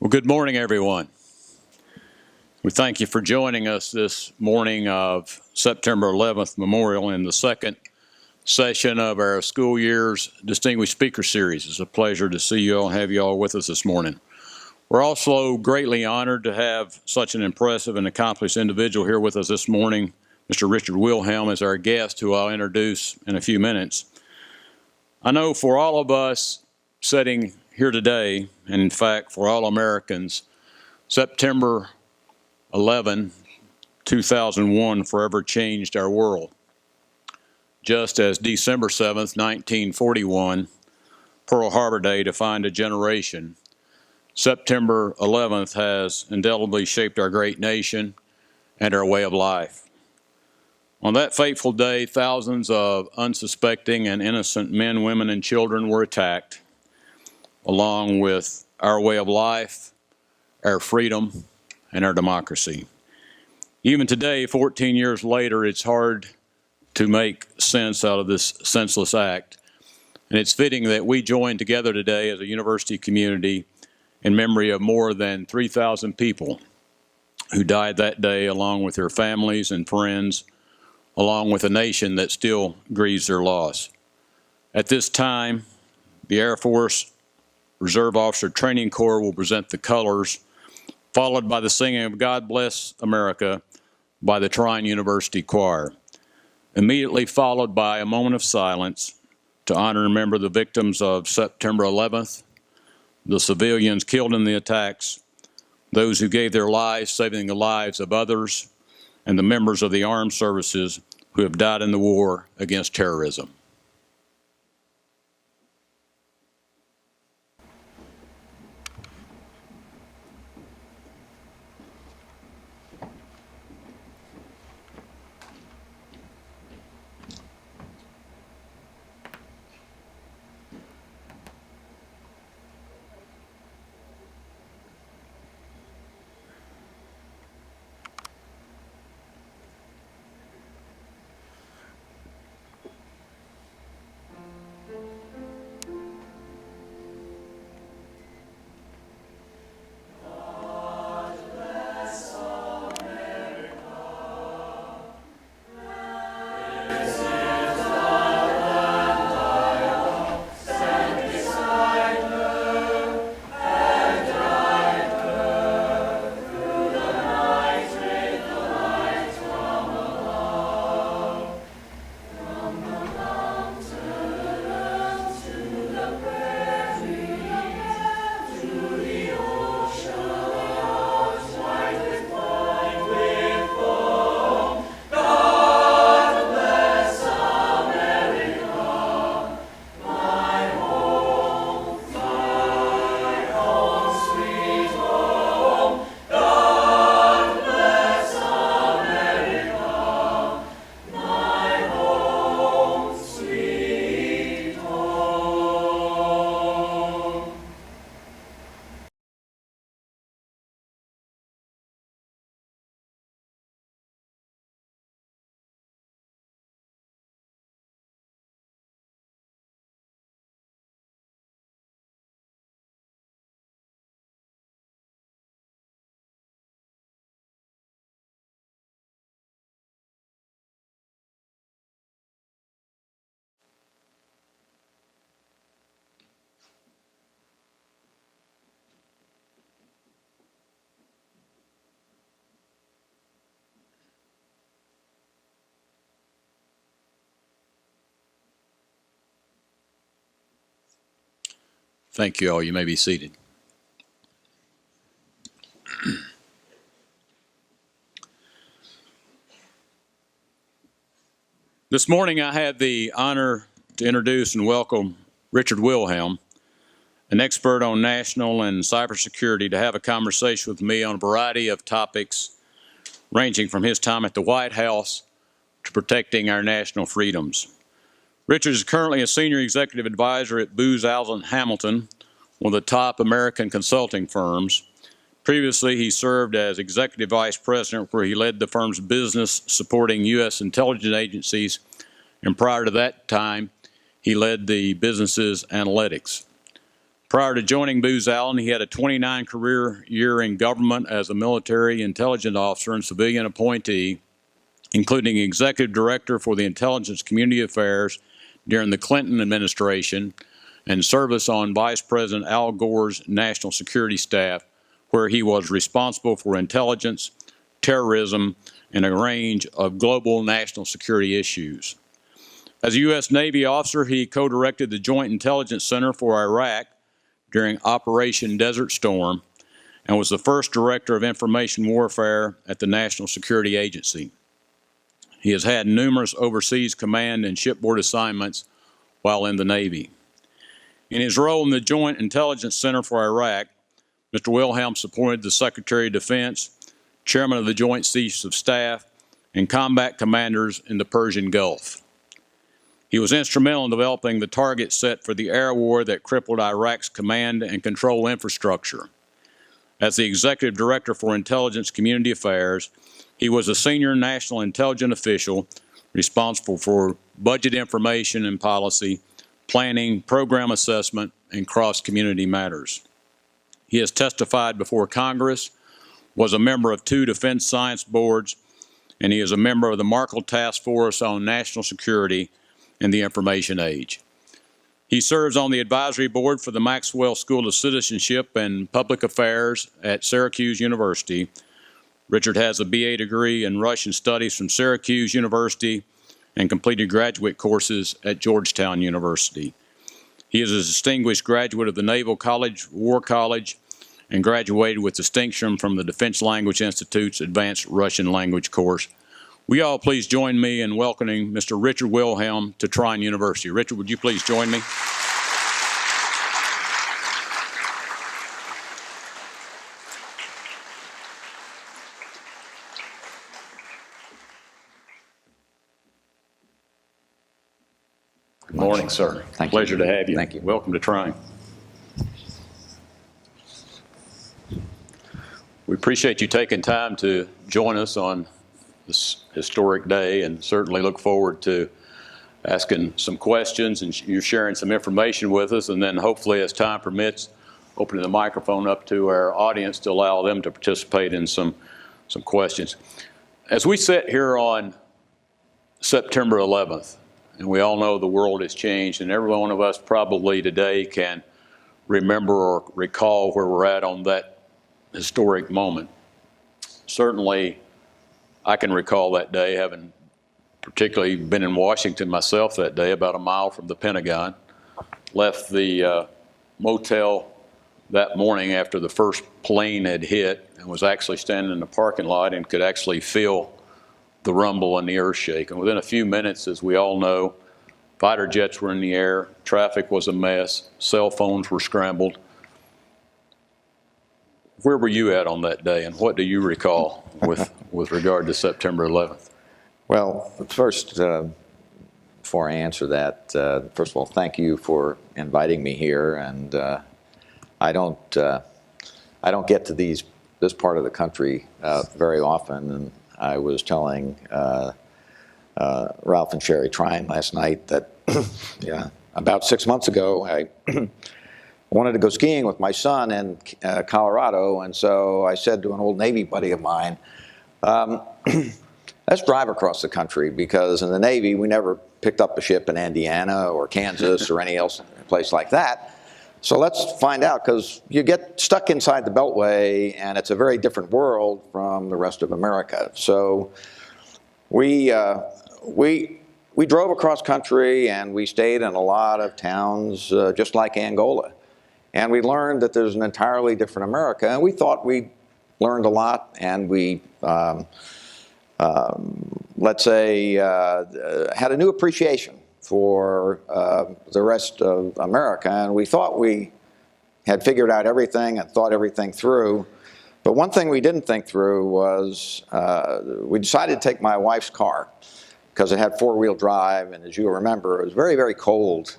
Well, good morning, everyone. We thank you for joining us this morning of September 11th Memorial in the second session of our school year's Distinguished Speaker Series. It's a pleasure to see you all and have you all with us this morning. We're also greatly honored to have such an impressive and accomplished individual here with us this morning. Mr. Richard Wilhelm is our guest, who I'll introduce in a few minutes. I know for all of us sitting here today, and in fact for all Americans, September 11, 2001 forever changed our world. Just as December 7th, 1941, Pearl Harbor Day defined a generation, September 11th has indelibly shaped our great nation and our way of life. On that fateful day, thousands of unsuspecting and innocent men, women, and children were attacked, along with our way of life, our freedom, and our democracy. Even today, 14 years later, it's hard to make sense out of this senseless act. And it's fitting that we join together today as a university community in memory of more than 3,000 people who died that day, along with their families and friends, along with a nation that still grieves their loss. At this time, the Air Force Reserve Officer Training Corps will present the colors, followed by the singing of God Bless America by the Trine University Choir, immediately followed by a moment of silence to honor and remember the victims of September 11th, the civilians killed in the attacks, those who gave their lives saving the lives of others, and the members of the armed services who have died in the war against terrorism. Thank you all. You may be seated. This morning I had the honor to introduce and welcome Richard Wilhelm, an expert on national and cybersecurity, to have a conversation with me on a variety of topics ranging from his time at the White House to protecting our national freedoms. Richard is currently a senior executive advisor at Booz Allen Hamilton, one of the top American consulting firms. Previously, he served as executive vice president, where he led the firm's business supporting U.S. intelligence agencies, and prior to that time, he led the business's analytics. Prior to joining Booz Allen, he had a 29 career year in government as a military intelligence officer and civilian appointee, including executive director for the Intelligence Community Affairs during the Clinton administration and service on Vice President Al Gore's national security staff, where he was responsible for intelligence, terrorism, and a range of global national security issues. As a U.S. Navy officer, he co-directed the Joint Intelligence Center for Iraq during Operation Desert Storm and was the first director of information warfare at the National Security Agency. He has had numerous overseas command and shipboard assignments while in the Navy. In his role in the Joint Intelligence Center for Iraq, Mr. Wilhelm supported the Secretary of Defense, Chairman of the Joint Chiefs of Staff, and combat commanders in the Persian Gulf. He was instrumental in developing the target set for the air war that crippled Iraq's command and control infrastructure. As the Executive Director for Intelligence Community Affairs, he was a senior national intelligence official responsible for budget information and policy, planning, program assessment, and cross-community matters. He has testified before Congress, was a member of 2 defense science boards, and he is a member of the Markle Task Force on National Security in the Information Age. He serves on the advisory board for the Maxwell School of Citizenship and Public Affairs at Syracuse University. Richard has a BA degree in Russian Studies from Syracuse University and completed graduate courses at Georgetown University. He is a distinguished graduate of the Naval College, War College, and graduated with distinction from the Defense Language Institute's Advanced Russian Language course. Will you all please join me in welcoming Mr. Richard Wilhelm to Trine University. Richard, would you please join me? Good morning, sir. Thank you. Pleasure to have you. Thank you. Welcome to Trine. We appreciate you taking time to join us on this historic day and certainly look forward to asking some questions and you sharing some information with us, and then hopefully as time permits, opening the microphone up to our audience to allow them to participate in some questions. As we sit here on September 11th, and we all know the world has changed, and every one of us probably today can remember or recall where we're at on that historic moment. Certainly, I can recall that day, having particularly been in Washington myself that day, about a mile from the Pentagon. Left the motel that morning after the first plane had hit and was actually standing in the parking lot and could actually feel the rumble and the earth shake. And within a few minutes, as we all know, fighter jets were in the air, traffic was a mess, cell phones were scrambled. Where were you at on that day, and what do you recall with regard to September 11th? Well, first, before I answer that, first of all, thank you for inviting me here. And I don't get to this part of the country very often. And I was telling Ralph and Sherry Trine last night that about 6 months ago, I wanted to go skiing with my son in Colorado, and so I said to an old Navy buddy of mine, let's drive across the country, because in the Navy we never picked up a ship in Indiana or Kansas or any place like that. So let's find out, because you get stuck inside the Beltway and it's a very different world from the rest of America. So we drove across country and we stayed in a lot of towns just like Angola. And we learned that there's an entirely different America, and we thought we learned a lot, and we, let's say, had a new appreciation for the rest of America, and we thought we had figured out everything and thought everything through. But one thing we didn't think through was we decided to take my wife's car, because it had four-wheel drive, and as you remember, it was very, very cold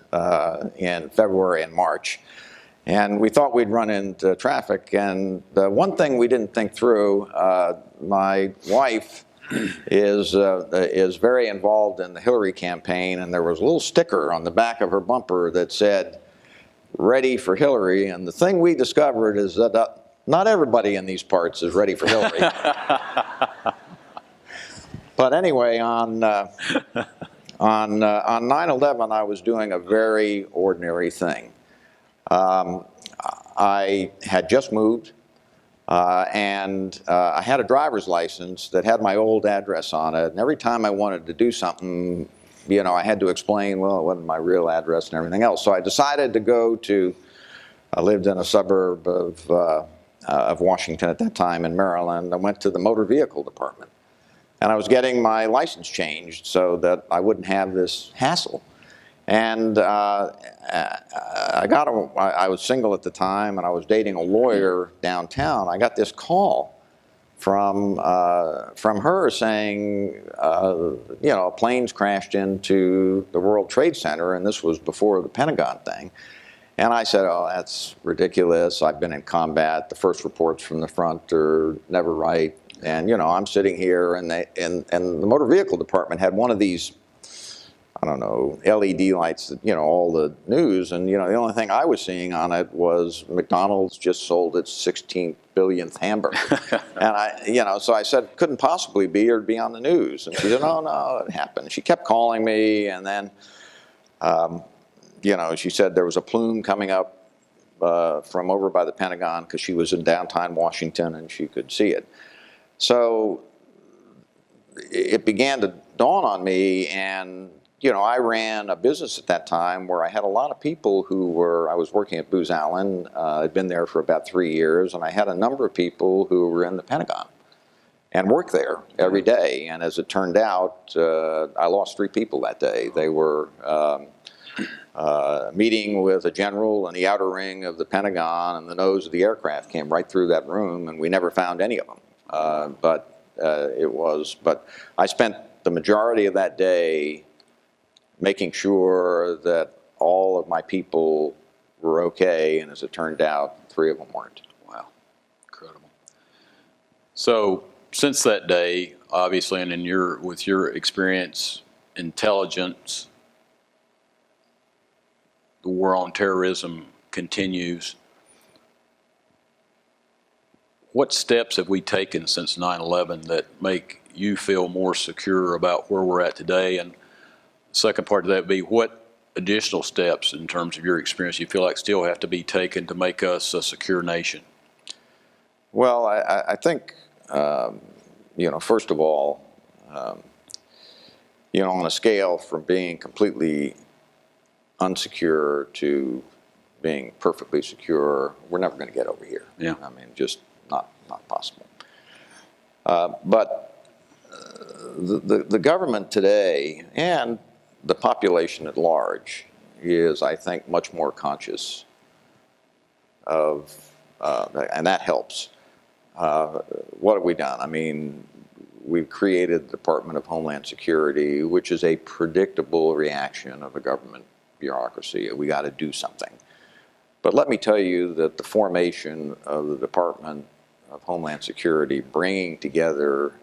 in February and March. And we thought we'd run into traffic. And the one thing we didn't think through, my wife is very involved in the Hillary campaign, and there was a little sticker on the back of her bumper that said, ready for Hillary. And the thing we discovered is that not everybody in these parts is ready for Hillary. But anyway, on 9/11, I was doing a very ordinary thing. I had just moved, and I had a driver's license that had my old address on it. And every time I wanted to do something, you know, I had to explain, well, it wasn't my real address and everything else. So I decided to go to, I lived in a suburb of Washington at that time in Maryland. I went to the motor vehicle department. And I was getting my license changed so that I wouldn't have this hassle. And I was single at the time, and I was dating a lawyer downtown. I got this call from her saying, you know, planes crashed into the World Trade Center, and this was before the Pentagon thing. And I said, oh, that's ridiculous. I've been in combat. The first reports from the front are never right. And, you know, I'm sitting here, and the motor vehicle department had one of these, I don't know, LED lights that, you know, all the news. And, you know, the only thing I was seeing on it was McDonald's just sold its 16th billionth hamburger. And you know, so I said, couldn't possibly be, or it'd be on the news. And she said, oh, no, it happened. She kept calling me, and then, you know, she said there was a plume coming up from over by the Pentagon, because she was in downtown Washington and she could see it. So it began to dawn on me, and, you know, I ran a business at that time where I had a lot of people who were, I was working at Booz Allen, I'd been there for about 3 years, and I had a number of people who were in the Pentagon and worked there every day. And as it turned out, I lost 3 people that day. They were meeting with a general in the outer ring of the Pentagon, and the nose of the aircraft came right through that room, and we never found any of them. But I spent the majority of that day making sure that all of my people were okay, and as it turned out, 3 of them weren't. Wow, incredible. So since that day, obviously, and with your experience, intelligence, the war on terrorism continues. What steps have we taken since 9/11 that make you feel more secure about where we're at today? And the second part of that would be, what additional steps, in terms of your experience, you feel like still have to be taken to make us a secure nation? Well, I think, you know, first of all, you know, on a scale from being completely unsecure to being perfectly secure, we're never going to get over here. Yeah. I mean, just not possible. But the government today, and the population at large, is, I think, much more conscious of, and that helps. What have we done? I mean, we've created the Department of Homeland Security, which is a predictable reaction of a government bureaucracy. We got to do something. But let me tell you that the formation of the Department of Homeland Security, bringing together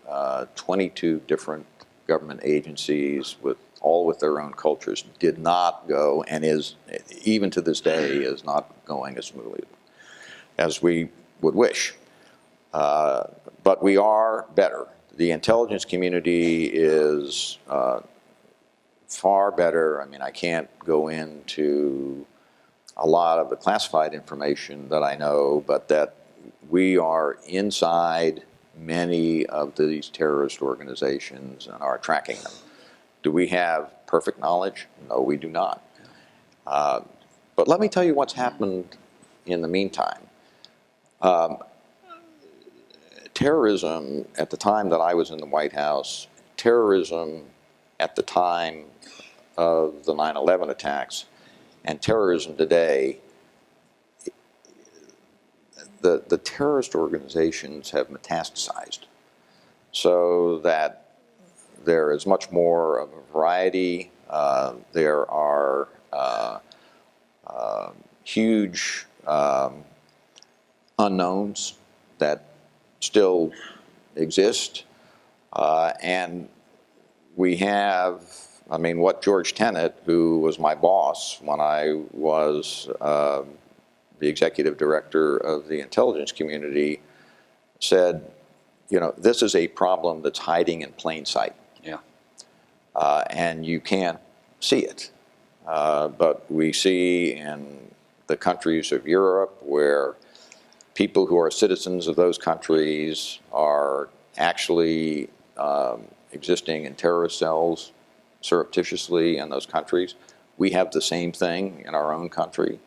22 different government agencies all with their own cultures, did not go, and is, even to this day, is not going as smoothly as we would wish. But we are better. The intelligence community is far better. I mean, I can't go into a lot of the classified information that I know, but that we are inside many of these terrorist organizations and are tracking them. Do we have perfect knowledge? No, we do not. But let me tell you what's happened in the meantime. Terrorism at the time that I was in the White House, terrorism at the time of the 9/11 attacks, and terrorism today, the terrorist organizations have metastasized, so that there is much more of a variety. There are huge unknowns that still exist, and we have I mean, what George Tenet, who was my boss when I was the executive director of the intelligence community, said, you know, this is a problem that's hiding in plain sight. Yeah. And you can't see it. But we see in the countries of Europe where people who are citizens of those countries are actually existing in terrorist cells surreptitiously in those countries. We have the same thing in our own country.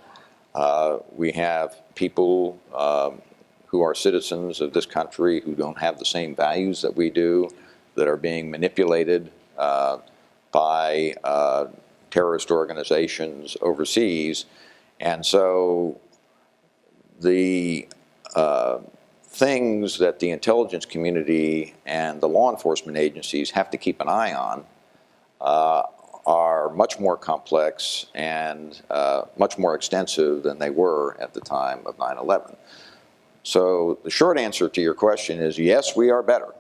We have people who are citizens of this country who don't have the same values that we do, that are being manipulated by terrorist organizations overseas. And so the things that the intelligence community and the law enforcement agencies have to keep an eye on are much more complex and much more extensive than they were at the time of 9/11. So the short answer to your question is yes, we are better.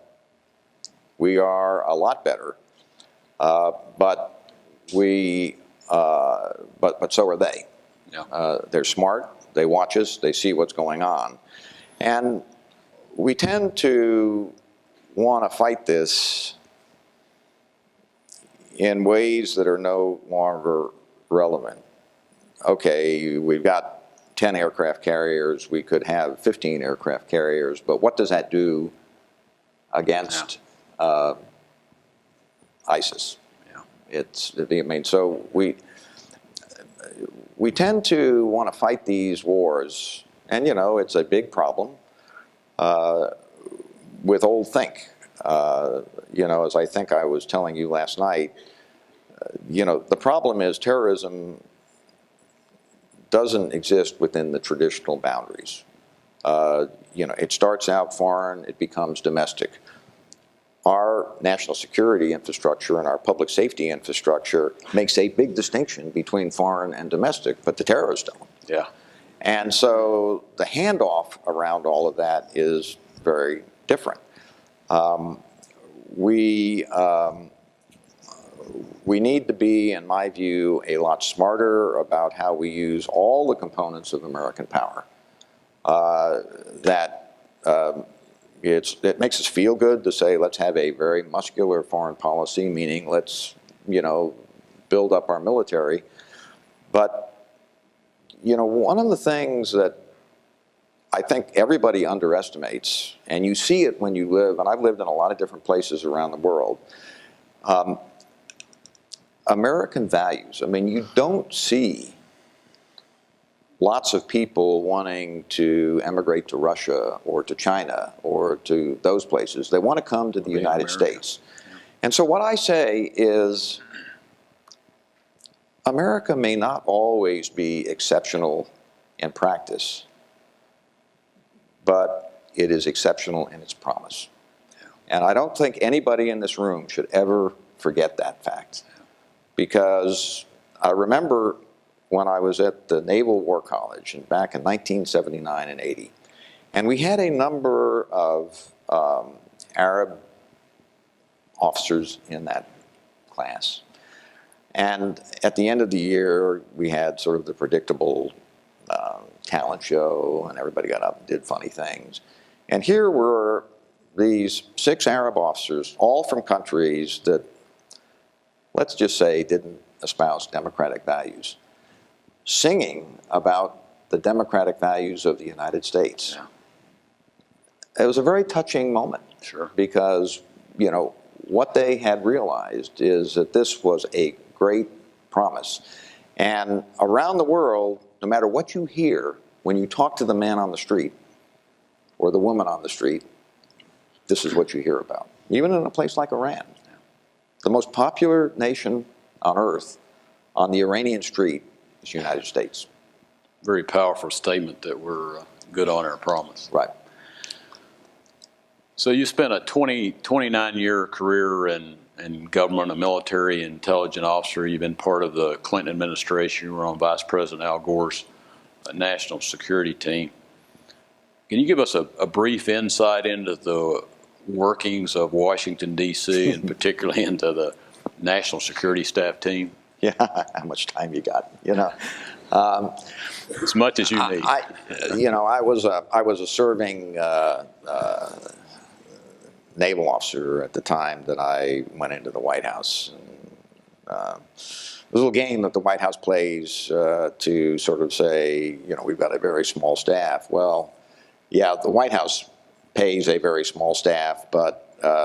We are a lot better, but so are they. Yeah. They're smart. They watch us. They see what's going on, and we tend to want to fight this in ways that are no longer relevant. Okay, we've got 10 aircraft carriers. We could have 15 aircraft carriers, but what does that do against ISIS? Yeah. I mean, so we tend to want to fight these wars, and you know, it's a big problem with old think. You know, as I think I was telling you last night, you know, the problem is terrorism doesn't exist within the traditional boundaries. You know, it starts out foreign, it becomes domestic. Our national security infrastructure and our public safety infrastructure makes a big distinction between foreign and domestic, but the terrorists don't. Yeah. And so the handoff around all of that is very different. We need to be, in my view, a lot smarter about how we use all the components of American power. It makes us feel good to say, let's have a very muscular foreign policy, meaning let's, you know, build up our military. But, you know, one of the things that I think everybody underestimates, and you see it when you live, and I've lived in a lot of different places around the world, American values. I mean, you don't see lots of people wanting to emigrate to Russia or to China or to those places. They want to come to the United States. And so what I say is, America may not always be exceptional in practice, but it is exceptional in its promise. And I don't think anybody in this room should ever forget that fact. Because I remember when I was at the Naval War College back in 1979 and 80, and we had a number of Arab officers in that class. And at the end of the year, we had sort of the predictable talent show, and everybody got up and did funny things. And here were these 6 Arab officers, all from countries that, let's just say, didn't espouse democratic values, singing about the democratic values of the United States. Yeah. It was a very touching moment. Sure. Because, you know, what they had realized is that this was a great promise. And around the world, no matter what you hear, when you talk to the man on the street or the woman on the street, this is what you hear about. Even in a place like Iran. The most popular nation on earth on the Iranian street is the United States. Very powerful statement that we're good on our promise. Right. So you spent a 29-year career in government, a military intelligence officer. You've been part of the Clinton administration. You were on Vice President Al Gore's national security team. Can you give us a brief insight into the workings of Washington, D.C., and particularly into the national security staff team? Yeah, how much time you got, As much as you need. I was a serving naval officer at the time that I went into the White House. There's a little game that the White House plays to sort of say, we've got a very small staff. Well, yeah, the White House pays a very small staff, but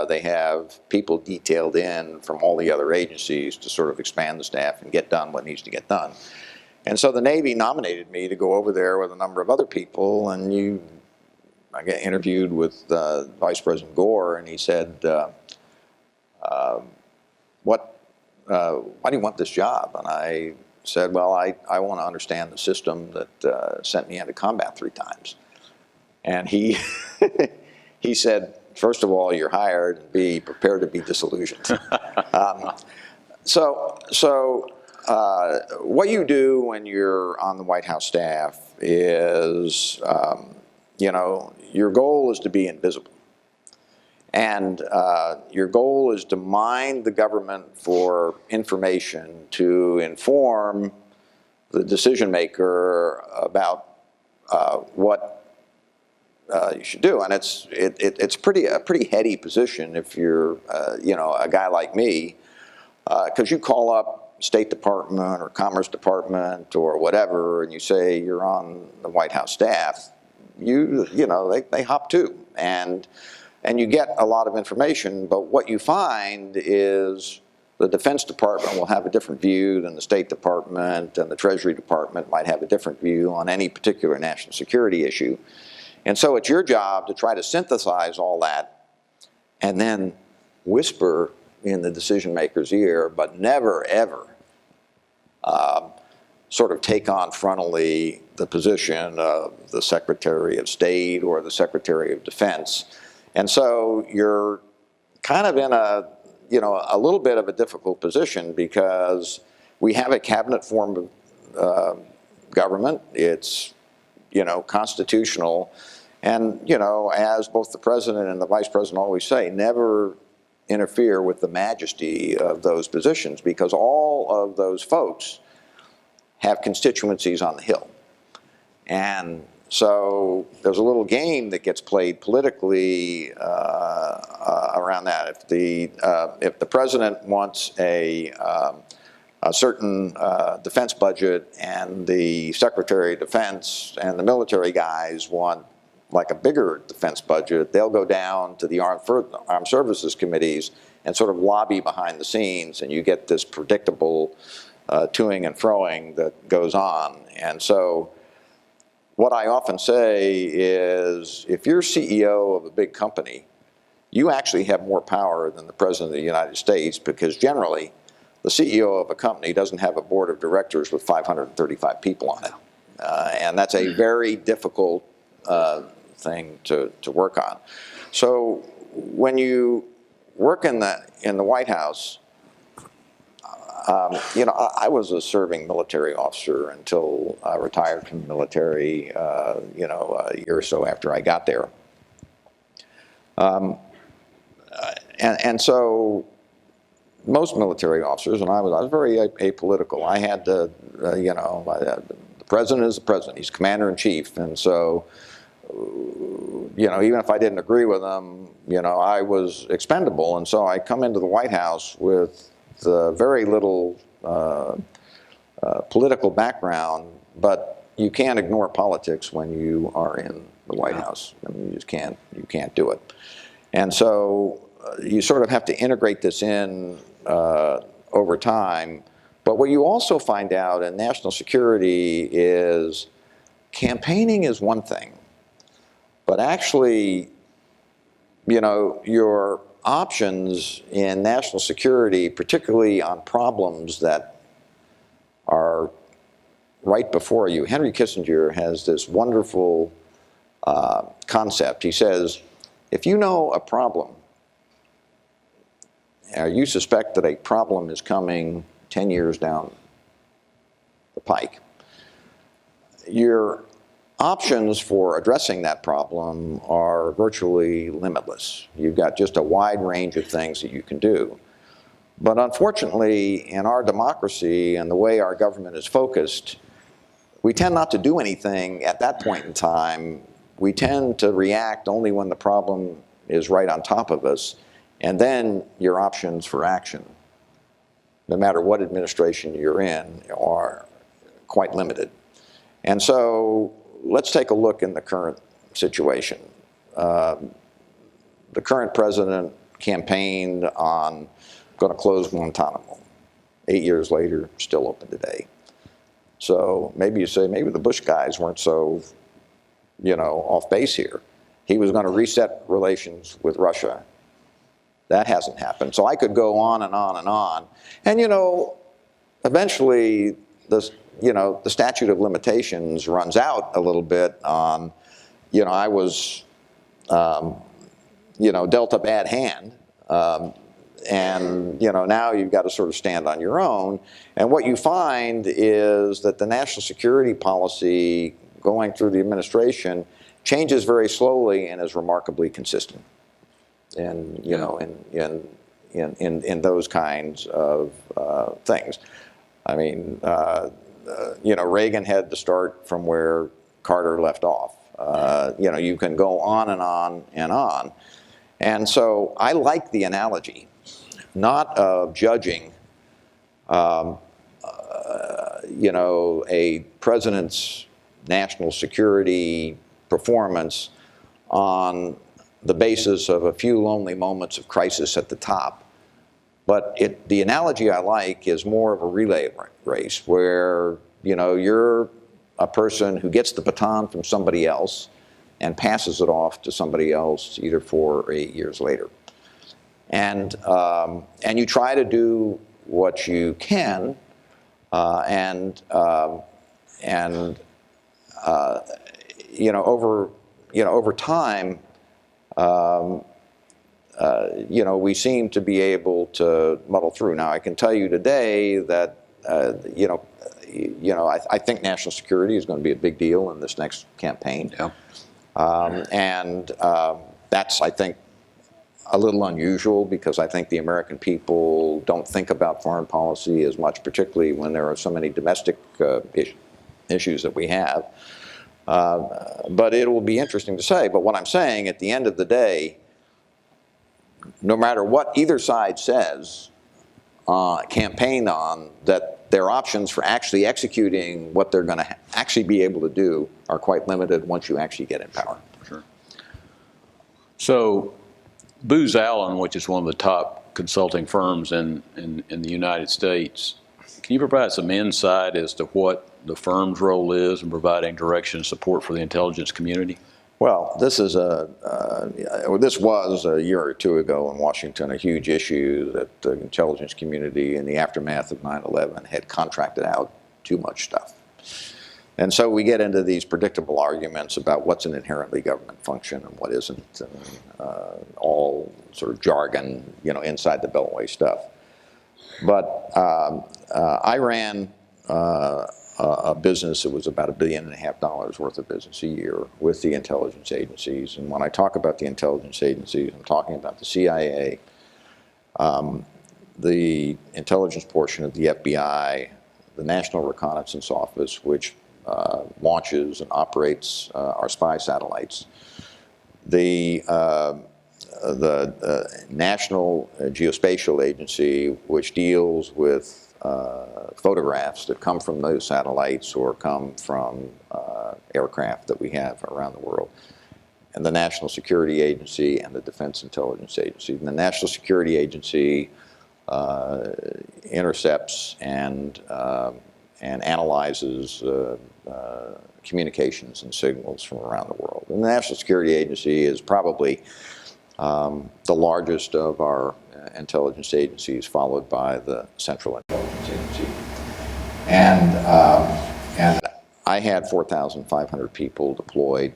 they have people detailed in from all the other agencies to sort of expand the staff and get done what needs to get done. And so the Navy nominated me to go over there with a number of other people, and I got interviewed with Vice President Gore, and he said, why do you want this job? And I said, well, I want to understand the system that sent me into combat 3 times. And he said, first of all, you're hired, and B, prepare to be disillusioned. So what you do when you're on the White House staff is, your goal is to be invisible. And your goal is to mine the government for information to inform the decision maker about what you should do. And it's a pretty heady position if you're a guy like me, because you call up State Department or Commerce Department or whatever, and you say you're on the White House staff. They hop to, and you get a lot of information. But what you find is the Defense Department will have a different view than the State Department, and the Treasury Department might have a different view on any particular national security issue. And so it's your job to try to synthesize all that and then whisper in the decision maker's ear, but never, ever sort of take on frontally the position of the Secretary of State or the Secretary of Defense. And so you're kind of in a little bit of a difficult position, because we have a cabinet form of government. It's constitutional. And, as both the president and the vice president always say, never interfere with the majesty of those positions, because all of those folks have constituencies on the Hill. And so there's a little game that gets played politically around that. If the president wants a certain defense budget, and the Secretary of Defense and the military guys want like a bigger defense budget, they'll go down to the Armed Services Committees and sort of lobby behind the scenes, and you get this predictable toing and froing that goes on. And so what I often say is, if you're CEO of a big company, you actually have more power than the President of the United States, because generally the CEO of a company doesn't have a board of directors with 535 people on it. And that's a very difficult thing to work on. So when you work in the White House, I was a serving military officer until I retired from the military, a year or so after I got there. And so most military officers, and I was very apolitical. I had the president is the president. He's commander-in-chief. And so, even if I didn't agree with him, I was expendable. And so I come into the White House with very little political background, but you can't ignore politics when you are in the White House. I mean, you can't do it. And so you sort of have to integrate this in over time. But what you also find out in national security is campaigning is one thing, but actually, your options in national security, particularly on problems that are right before you. Henry Kissinger has this wonderful concept. He says, if you know a problem, or you suspect that a problem is coming 10 years down the pike, your options for addressing that problem are virtually limitless. You've got just a wide range of things that you can do. But unfortunately, in our democracy and the way our government is focused, we tend not to do anything at that point in time. We tend to react only when the problem is right on top of us, and then your options for action, no matter what administration you're in, are quite limited. And so let's take a look in the current situation. The current president campaigned on going to close Guantanamo. 8 years later, still open today. So maybe you say, maybe the Bush guys weren't so, off base here. He was going to reset relations with Russia. That hasn't happened. So I could go on and on and on. And, eventually, the statute of limitations runs out a little bit on, I was, dealt a bad hand. And now you've got to sort of stand on your own. And what you find is that the national security policy going through the administration changes very slowly and is remarkably consistent. And in those kinds of things. I mean, Reagan had to start from where Carter left off. You can go on and on and on. And so I like the analogy, not of judging, a president's national security performance on the basis of a few lonely moments of crisis at the top. But the analogy I like is more of a relay race where, you're a person who gets the baton from somebody else and passes it off to somebody else either 4 or 8 years later. And you try to do what you can, over time, we seem to be able to muddle through. Now, I can tell you today that, I think national security is going to be a big deal in this next campaign. Yeah. That's, I think, a little unusual because I think the American people don't think about foreign policy as much, particularly when there are so many domestic issues that we have. But it will be interesting to say. But what I'm saying, at the end of the day, no matter what either side says, campaign on, that their options for actually executing what they're going to actually be able to do are quite limited once you actually get in power. Sure. So Booz Allen, which is one of the top consulting firms in the United States, can you provide some insight as to what the firm's role is in providing direction and support for the intelligence community? Well, this was a year or two ago in Washington, a huge issue that the intelligence community in the aftermath of 9/11 had contracted out too much stuff. And so we get into these predictable arguments about what's an inherently government function and what isn't, and all sort of jargon, inside the Beltway stuff. But I ran a business that was about $1.5 billion worth of business a year with the intelligence agencies. And when I talk about the intelligence agencies, I'm talking about the CIA, the intelligence portion of the FBI, the National Reconnaissance Office, which launches and operates our spy satellites, the National Geospatial Agency, which deals with photographs that come from those satellites or come from aircraft that we have around the world, and the National Security Agency and the Defense Intelligence Agency. And the National Security Agency intercepts and analyzes communications and signals from around the world. And the National Security Agency is probably the largest of our intelligence agencies, followed by the Central Intelligence Agency. And I had 4,500 people deployed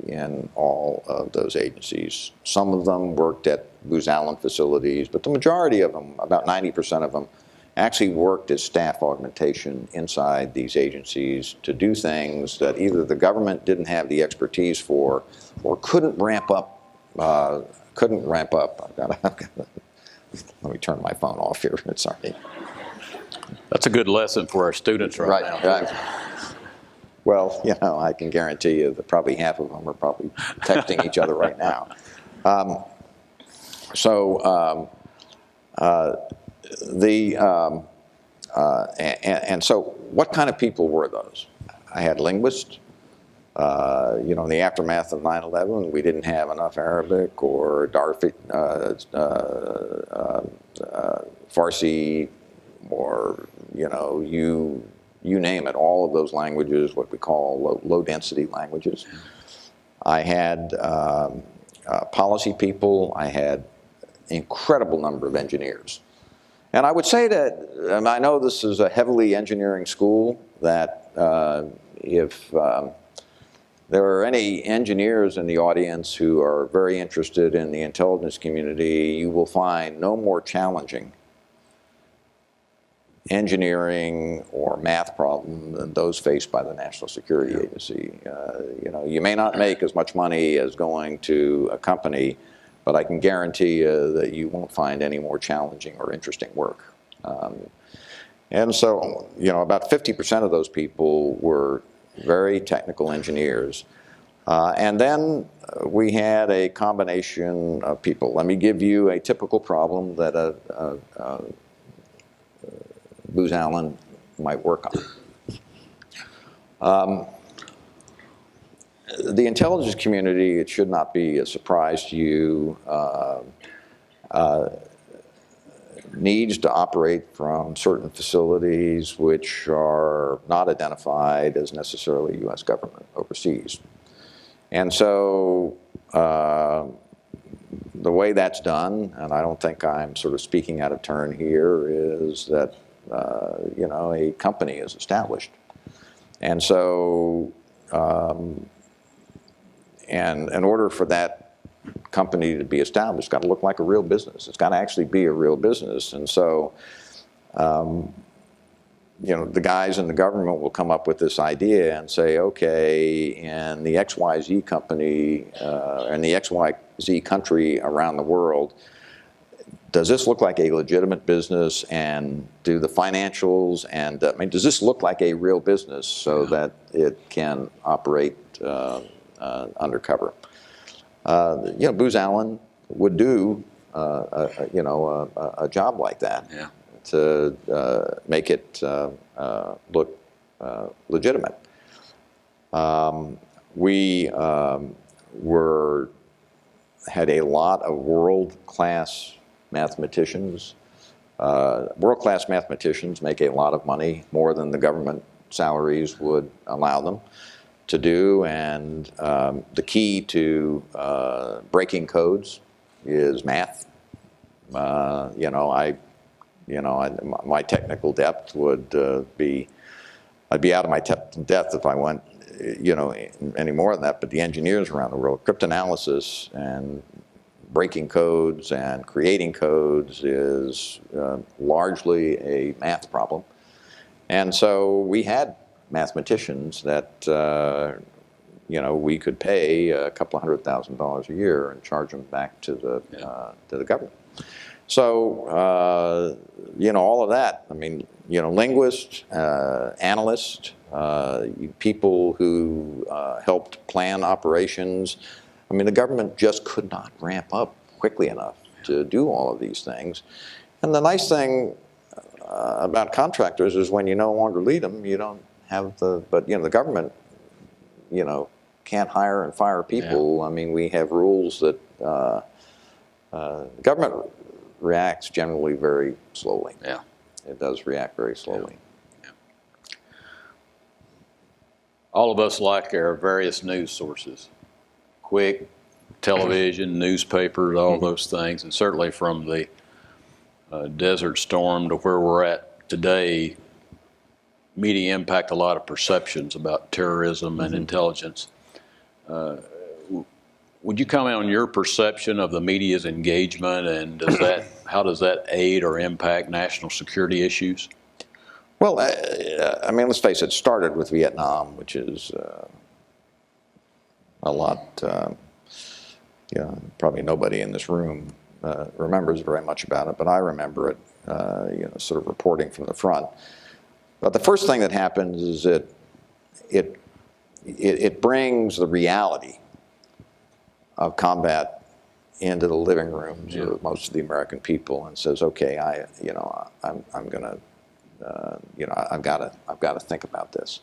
in all of those agencies. Some of them worked at Booz Allen facilities, but the majority of them, about 90% of them, actually worked as staff augmentation inside these agencies to do things that either the government didn't have the expertise for or couldn't ramp up. I've got Let me turn my phone off here. Sorry. That's a good lesson for our students right now. Right. Well, I can guarantee you that probably half of them are probably texting each other right now. And so what kind of people were those? I had linguists. In the aftermath of 9/11, we didn't have enough Arabic or Farsi, or you name it, all of those languages, what we call low-density languages. I had policy people. I had an incredible number of engineers. And I would say that, and I know this is a heavily engineering school, that if there are any engineers in the audience who are very interested in the intelligence community, you will find no more challenging engineering or math problem than those faced by the National Security Agency. You may not make as much money as going to a company, but I can guarantee you that you won't find any more challenging or interesting work. And so, about 50% of those people were very technical engineers. And then we had a combination of people. Let me give you a typical problem that Booz Allen might work on. The intelligence community, it should not be a surprise to you, needs to operate from certain facilities which are not identified as necessarily U.S. government overseas. And so the way that's done, and I don't think I'm sort of speaking out of turn here, is that a company is established. And so and in order for that company to be established, it's got to look like a real business. It's got to actually be a real business. And so, the guys in the government will come up with this idea and say, okay, in the XYZ company, in the XYZ country around the world, does this look like a legitimate business, and do the financials, and does this look like a real business so that it can operate undercover? Booz Allen would do a job like that to make it look legitimate. We had a lot of world-class mathematicians. World-class mathematicians make a lot of money, more than the government salaries would allow them to do, and the key to breaking codes is math. My technical depth would be, I'd be out of my depth if I went, any more than that. But the engineers around the world, cryptanalysis and breaking codes and creating codes is largely a math problem. And so we had mathematicians that we could pay a couple of $100,000 a year and charge them back to the government. So all of that. Linguists, analysts, people who helped plan operations. The government just could not ramp up quickly enough to do all of these things. And the nice thing about contractors is when you no longer lead them, you don't have but the government, can't hire and fire people. Yeah. We have rules that government reacts generally very slowly. Yeah. It does react very slowly. Yeah. Yeah. All of us like our various news sources. Quick, television, newspapers, all those things, and certainly from the Desert Storm to where we're at today, media impact a lot of perceptions about terrorism and intelligence. Would you comment on your perception of the media's engagement, and how does that aid or impact national security issues? Well, let's face it, it started with Vietnam, which is a lot, probably nobody in this room remembers very much about it, but I remember it, sort of reporting from the front. But the first thing that happens is it brings the reality of combat into the living rooms of most of the American people and says, okay, I'm going to, I've got to think about this.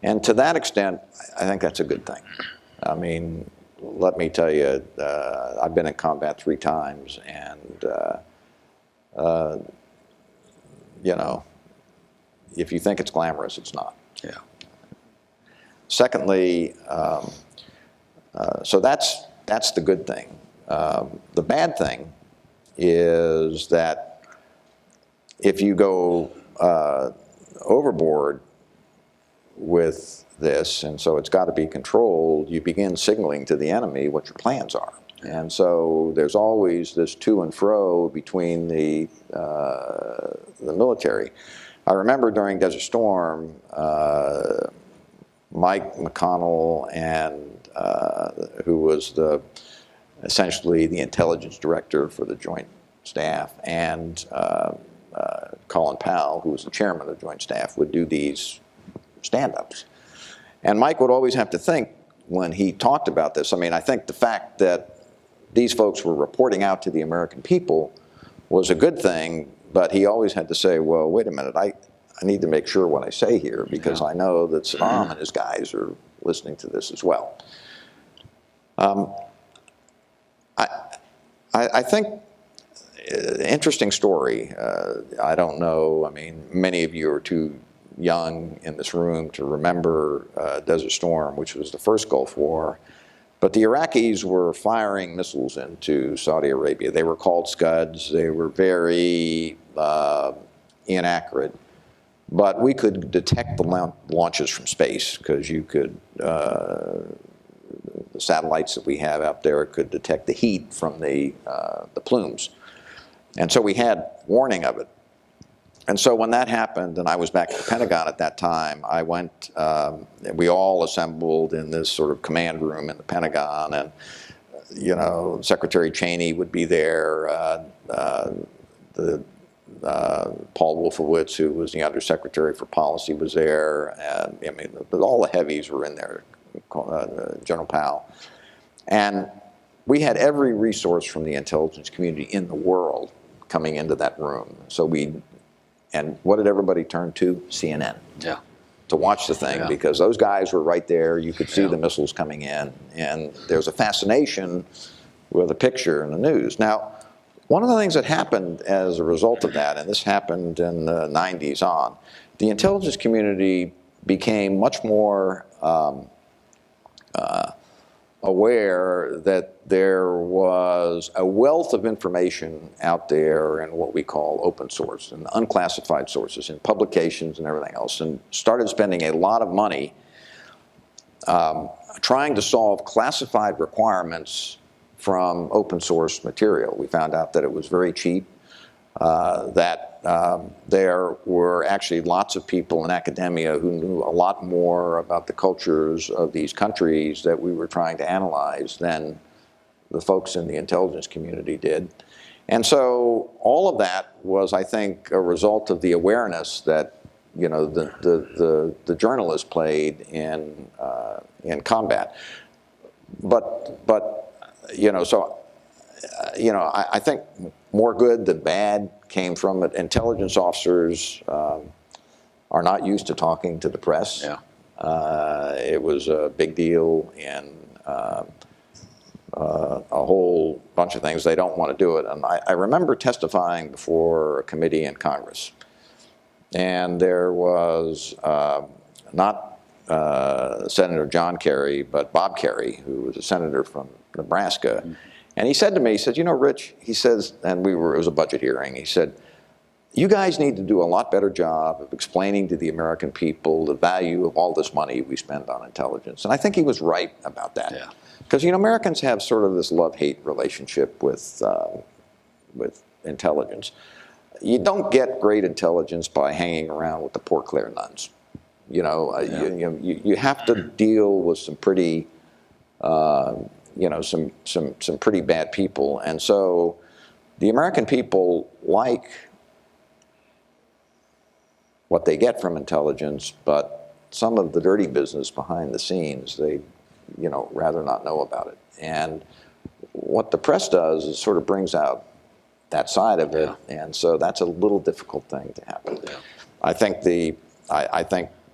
And to that extent, I think that's a good thing. I mean, let me tell you, I've been in combat 3 times, and if you think it's glamorous, it's not. Yeah. Secondly, so that's the good thing. The bad thing is that if you go overboard with this, and so it's got to be controlled, you begin signaling to the enemy what your plans are. And so there's always this to and fro between the military. I remember during Desert Storm, Mike McConnell, and who was essentially the intelligence director for the Joint Staff, and Colin Powell, who was the chairman of the Joint Staff, would do these stand-ups. And Mike would always have to think when he talked about this. I mean, I think the fact that these folks were reporting out to the American people was a good thing, but he always had to say, well, wait a minute, I need to make sure what I say here, because I know that Saddam and his guys are listening to this as well. I think, interesting story. I don't know, I mean, many of you are too young in this room to remember Desert Storm, which was the first Gulf War. But the Iraqis were firing missiles into Saudi Arabia. They were called Scuds. They were very inaccurate. But we could detect the launches from space, because you could, the satellites that we have out there could detect the heat from the plumes. And so we had warning of it. And so when that happened, and I was back at the Pentagon at that time, I went, we all assembled in this sort of command room in the Pentagon, and, Secretary Cheney would be there, Paul Wolfowitz, who was the Undersecretary for Policy, was there, and I mean, all the heavies were in there, General Powell. And we had every resource from the intelligence community in the world coming into that room. So and what did everybody turn to? CNN. Yeah. To watch the thing, because those guys were right there. You could see the missiles coming in, and there's a fascination with a picture in the news. Now, one of the things that happened as a result of that, and this happened in the 90s on, the intelligence community became much more aware that there was a wealth of information out there in what we call open source and unclassified sources in publications and everything else, and started spending a lot of money trying to solve classified requirements from open source material. We found out that it was very cheap, that there were actually lots of people in academia who knew a lot more about the cultures of these countries that we were trying to analyze than the folks in the intelligence community did. And so all of that was, I think, a result of the awareness that the journalists played in combat. But I think more good than bad came from it. Intelligence officers are not used to talking to the press. Yeah. It was a big deal in a whole bunch of things. They don't want to do it. And I remember testifying before a committee in Congress. And there was not Senator John Kerry, but Bob Kerry, who was a senator from Nebraska. Mm-hmm. And he said to me, he said, Rich, he says, and it was a budget hearing, he said, you guys need to do a lot better job of explaining to the American people the value of all this money we spend on intelligence. And I think he was right about that. Yeah. Because, Americans have sort of this love-hate relationship with intelligence. You don't get great intelligence by hanging around with the Poor Clare nuns. You have to deal with some pretty, some pretty bad people. And so the American people like what they get from intelligence, but some of the dirty business behind the scenes, they, rather not know about it. And what the press does is sort of brings out that side of it, and so that's a little difficult thing to happen. Yeah. I think the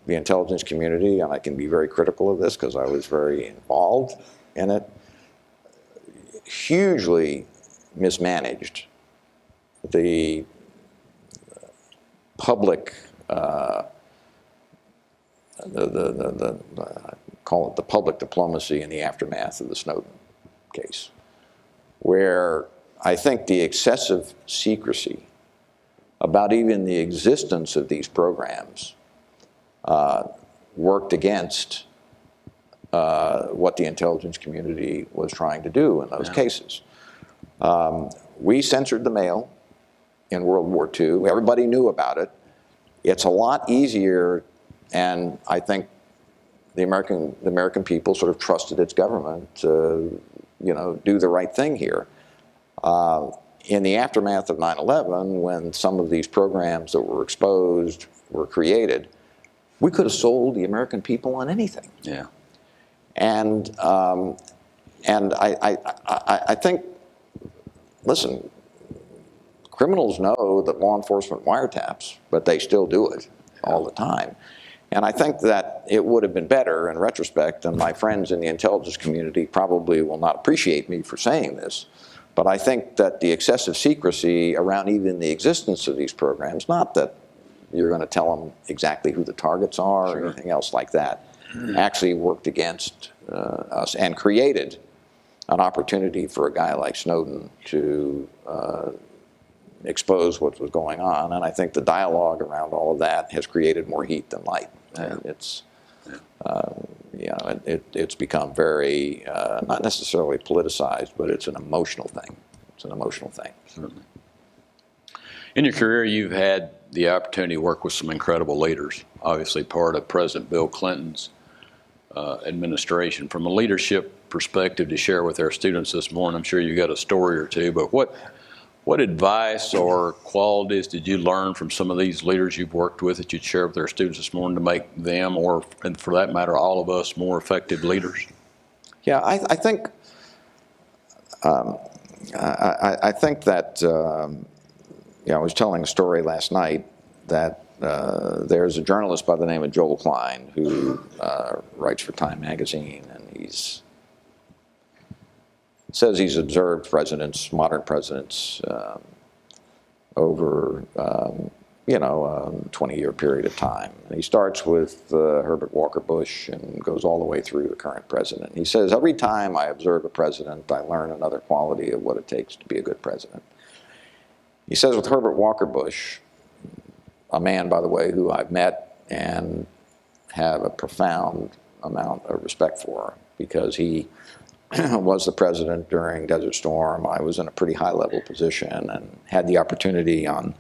intelligence community, and I can be very critical of this because I was very involved in it, hugely mismanaged the public, call it the public diplomacy in the aftermath of the Snowden case, where I think the excessive secrecy about even the existence of these programs worked against what the intelligence community was trying to do in those cases. We censored the mail in World War II. Everybody knew about it. It's a lot easier, and I think the American people sort of trusted its government to, do the right thing here. In the aftermath of 9/11, when some of these programs that were exposed were created, we could have sold the American people on anything. Yeah. And I think, listen, criminals know that law enforcement wiretaps, but they still do it all the time. And I think that it would have been better in retrospect, and my friends in the intelligence community probably will not appreciate me for saying this, but I think that the excessive secrecy around even the existence of these programs, not that you're going to tell them exactly who the targets are or anything else like that, actually worked against us and created an opportunity for a guy like Snowden to expose what was going on. And I think the dialogue around all of that has created more heat than light. And it's, it's become very, not necessarily politicized, but it's an emotional thing. It's an emotional thing. Certainly. In your career, you've had the opportunity to work with some incredible leaders, obviously part of President Bill Clinton's administration. From a leadership perspective to share with our students this morning, I'm sure you got a story or two, but what advice or qualities did you learn from some of these leaders you've worked with that you'd share with our students this morning to make them, or, and for that matter, all of us, more effective leaders? Yeah, I think I think that I was telling a story last night that there's a journalist by the name of Joel Klein who writes for Time magazine, and says he's observed presidents, modern presidents, over 20-year period of time. And he starts with Herbert Walker Bush and goes all the way through the current president. He says, every time I observe a president, I learn another quality of what it takes to be a good president. He says with Herbert Walker Bush, a man, by the way, who I've met and have a profound amount of respect for, because he was the president during Desert Storm. I was in a pretty high-level position and had the opportunity on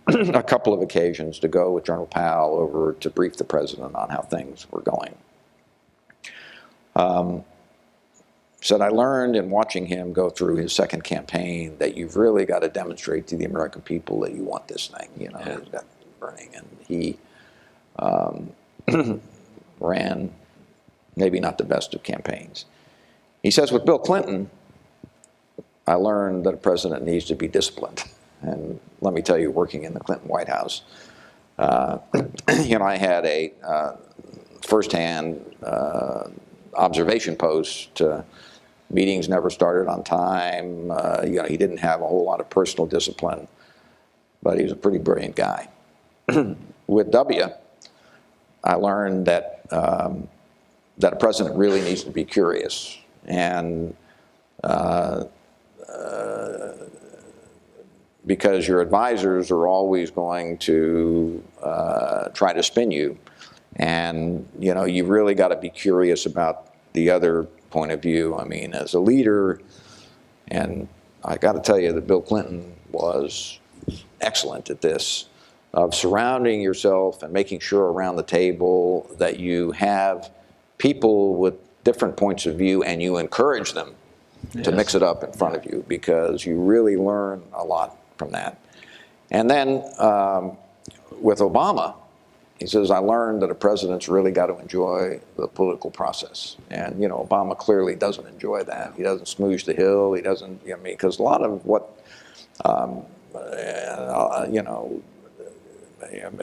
a couple of occasions to go with General Powell over to brief the president on how things were going. Said I learned in watching him go through his second campaign that you've really got to demonstrate to the American people that you want this thing, he's got burning. And he ran maybe not the best of campaigns. He says, with Bill Clinton, I learned that a president needs to be disciplined. And let me tell you, working in the Clinton White House, I had a firsthand observation post. Meetings never started on time. He didn't have a whole lot of personal discipline, but he was a pretty brilliant guy. With W, I learned that a president really needs to be curious. And because your advisors are always going to try to spin you, and you've really got to be curious about the other point of view. I mean, as a leader, and I got to tell you that Bill Clinton was excellent at this, of surrounding yourself and making sure around the table that you have people with different points of view and you encourage them to mix it up in front of you, because you really learn a lot from that. And then with Obama, he says, I learned that a president's really got to enjoy the political process. And, you know, Obama clearly doesn't enjoy that. He doesn't smooge the hill. He doesn't, you know, because a lot of what, you know,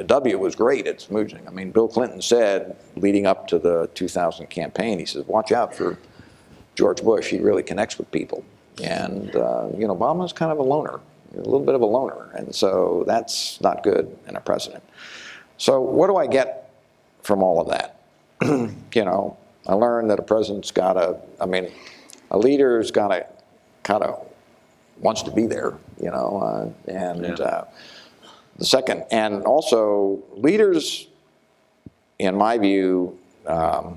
W was great at smoozing. I mean, Bill Clinton said, leading up to the 2000 campaign, he says, watch out for George Bush. He really connects with people. And, you know, Obama's kind of a loner, a little bit of a loner. And so that's not good in a president. So what do I get from all of that? You know, I learned that a president's got to, I mean, a leader's got to kind of wants to be there, you know, the second, and also leaders, in my view, I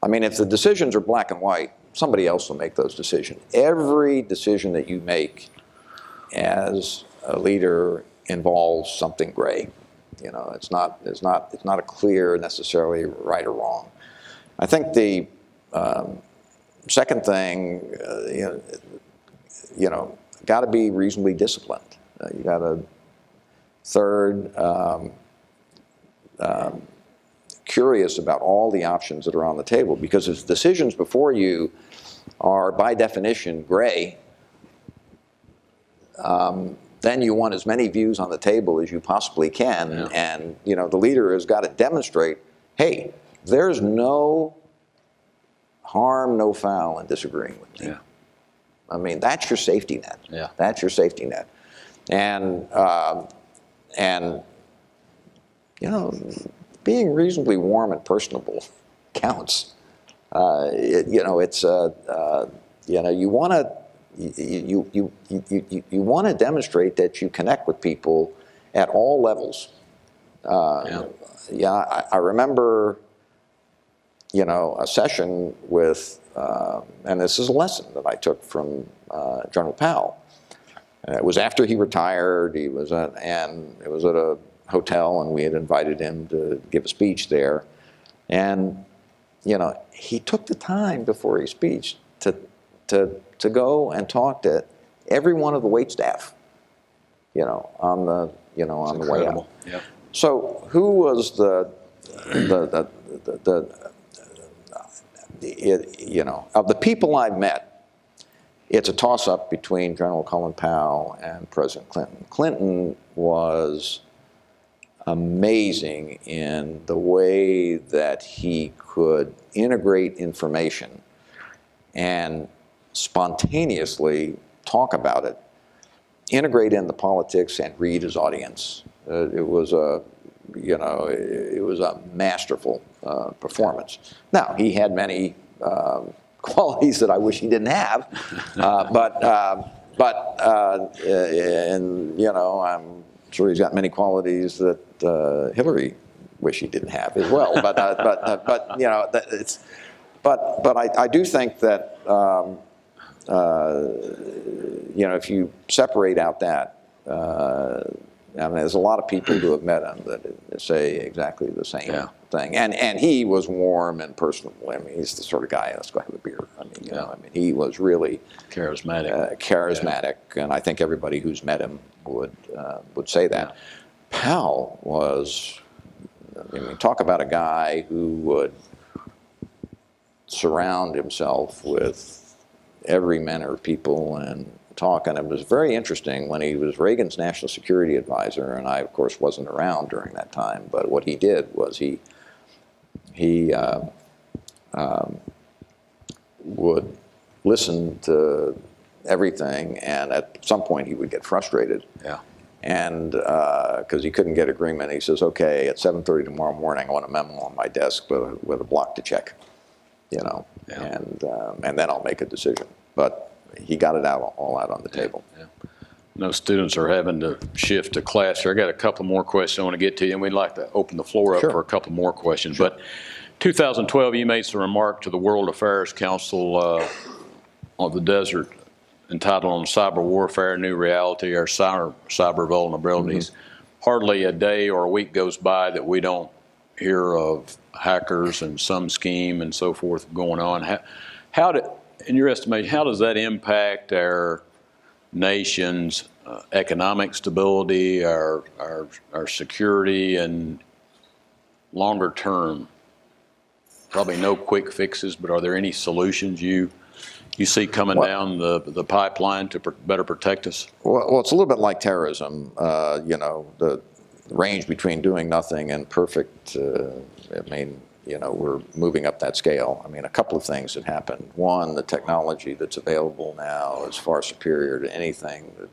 mean, if the decisions are black and white, somebody else will make those decisions. Every decision that you make as a leader involves something gray. You know, it's not a clear necessarily right or wrong. I think the second thing, you know, got to be reasonably disciplined. You got to third, curious about all the options that are on the table, because if decisions before you are by definition gray, then you want as many views on the table as you possibly can. Yeah. And, you know, the leader has got to demonstrate, hey, there's no harm, no foul in disagreeing with me. Yeah. I mean, that's your safety net. Yeah. That's your safety net. And you know, being reasonably warm and personable counts. You know, it's, you know, you want to, you want to demonstrate that you connect with people at all levels. Yeah, I remember, you know, a session with, and this is a lesson that I took from General Powell. It was after he retired. He was and it was at a hotel, and we had invited him to give a speech there. And, you know, he took the time before his speech to go and talk to every one of the wait staff, you know, on the, you know, on the way out. Yep. So who was you know, of the people I've met, it's a toss-up between General Colin Powell and President Clinton. Clinton was amazing in the way that he could integrate information and spontaneously talk about it, integrate in the politics, and read his audience. It was a, you know, it was a masterful performance. Now, he had many qualities that I wish he didn't have, and, you know, I'm sure he's got many qualities that Hillary wish he didn't have as well. But you know, it's, but I do think that, you know, if you separate out that, I mean, there's a lot of people who have met him that say exactly the same thing. And he was warm and personable. I mean, he's the sort of guy, let's go have a beer. I mean, you know, I mean, he was really charismatic, and I think everybody who's met him would say that. Yeah. Powell was, I mean, talk about a guy who would surround himself with every manner of people and talk. And it was very interesting when he was Reagan's national security advisor, and I, of course, wasn't around during that time, but what he did was he would listen to everything, and at some point he would get frustrated. Yeah. And because he couldn't get agreement, he says, okay, at 7:30 tomorrow morning, I want a memo on my desk with a block to check, you know, and then I'll make a decision. But he got it all out on the table. Yeah. No students are having to shift to class here. I got a couple more questions I want to get to you, and we'd like to open the floor up for a couple more questions. Sure. But 2012, you made some remark to the World Affairs Council of the Desert entitled On Cyber Warfare, New Reality, or Cyber Vulnerabilities. Mm-hmm. Hardly a day or a week goes by that we don't hear of hackers and some scheme and so forth going on. in your estimation, how does that impact our nation's economic stability, our security, and longer term? Probably no quick fixes, but are there any solutions you see coming down the pipeline to better protect us? Well, it's a little bit like terrorism. The range between doing nothing and perfect. We're moving up that scale. I mean, a couple of things that happened. One, the technology that's available now is far superior to anything that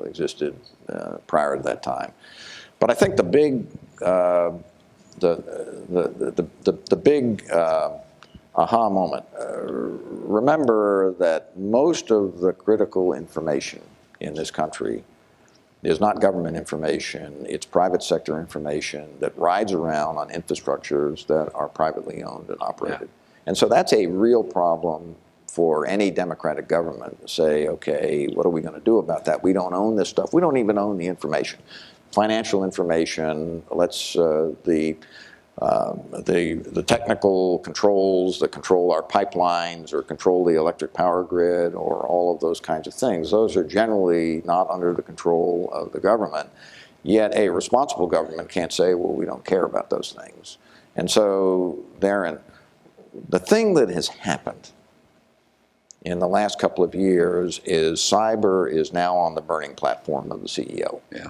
existed prior to that time. But I think the big aha moment. Remember that most of the critical information in this country is not government information, it's private sector information that rides around on infrastructures that are privately owned and operated. Yeah. And so that's a real problem for any democratic government to say, okay, what are we going to do about that? We don't own this stuff. We don't even own the information. Financial information, the technical controls that control our pipelines or control the electric power grid or all of those kinds of things, those are generally not under the control of the government. Yet a responsible government can't say, well, we don't care about those things. And so the thing that has happened in the last couple of years is cyber is now on the burning platform of the CEO. Yeah.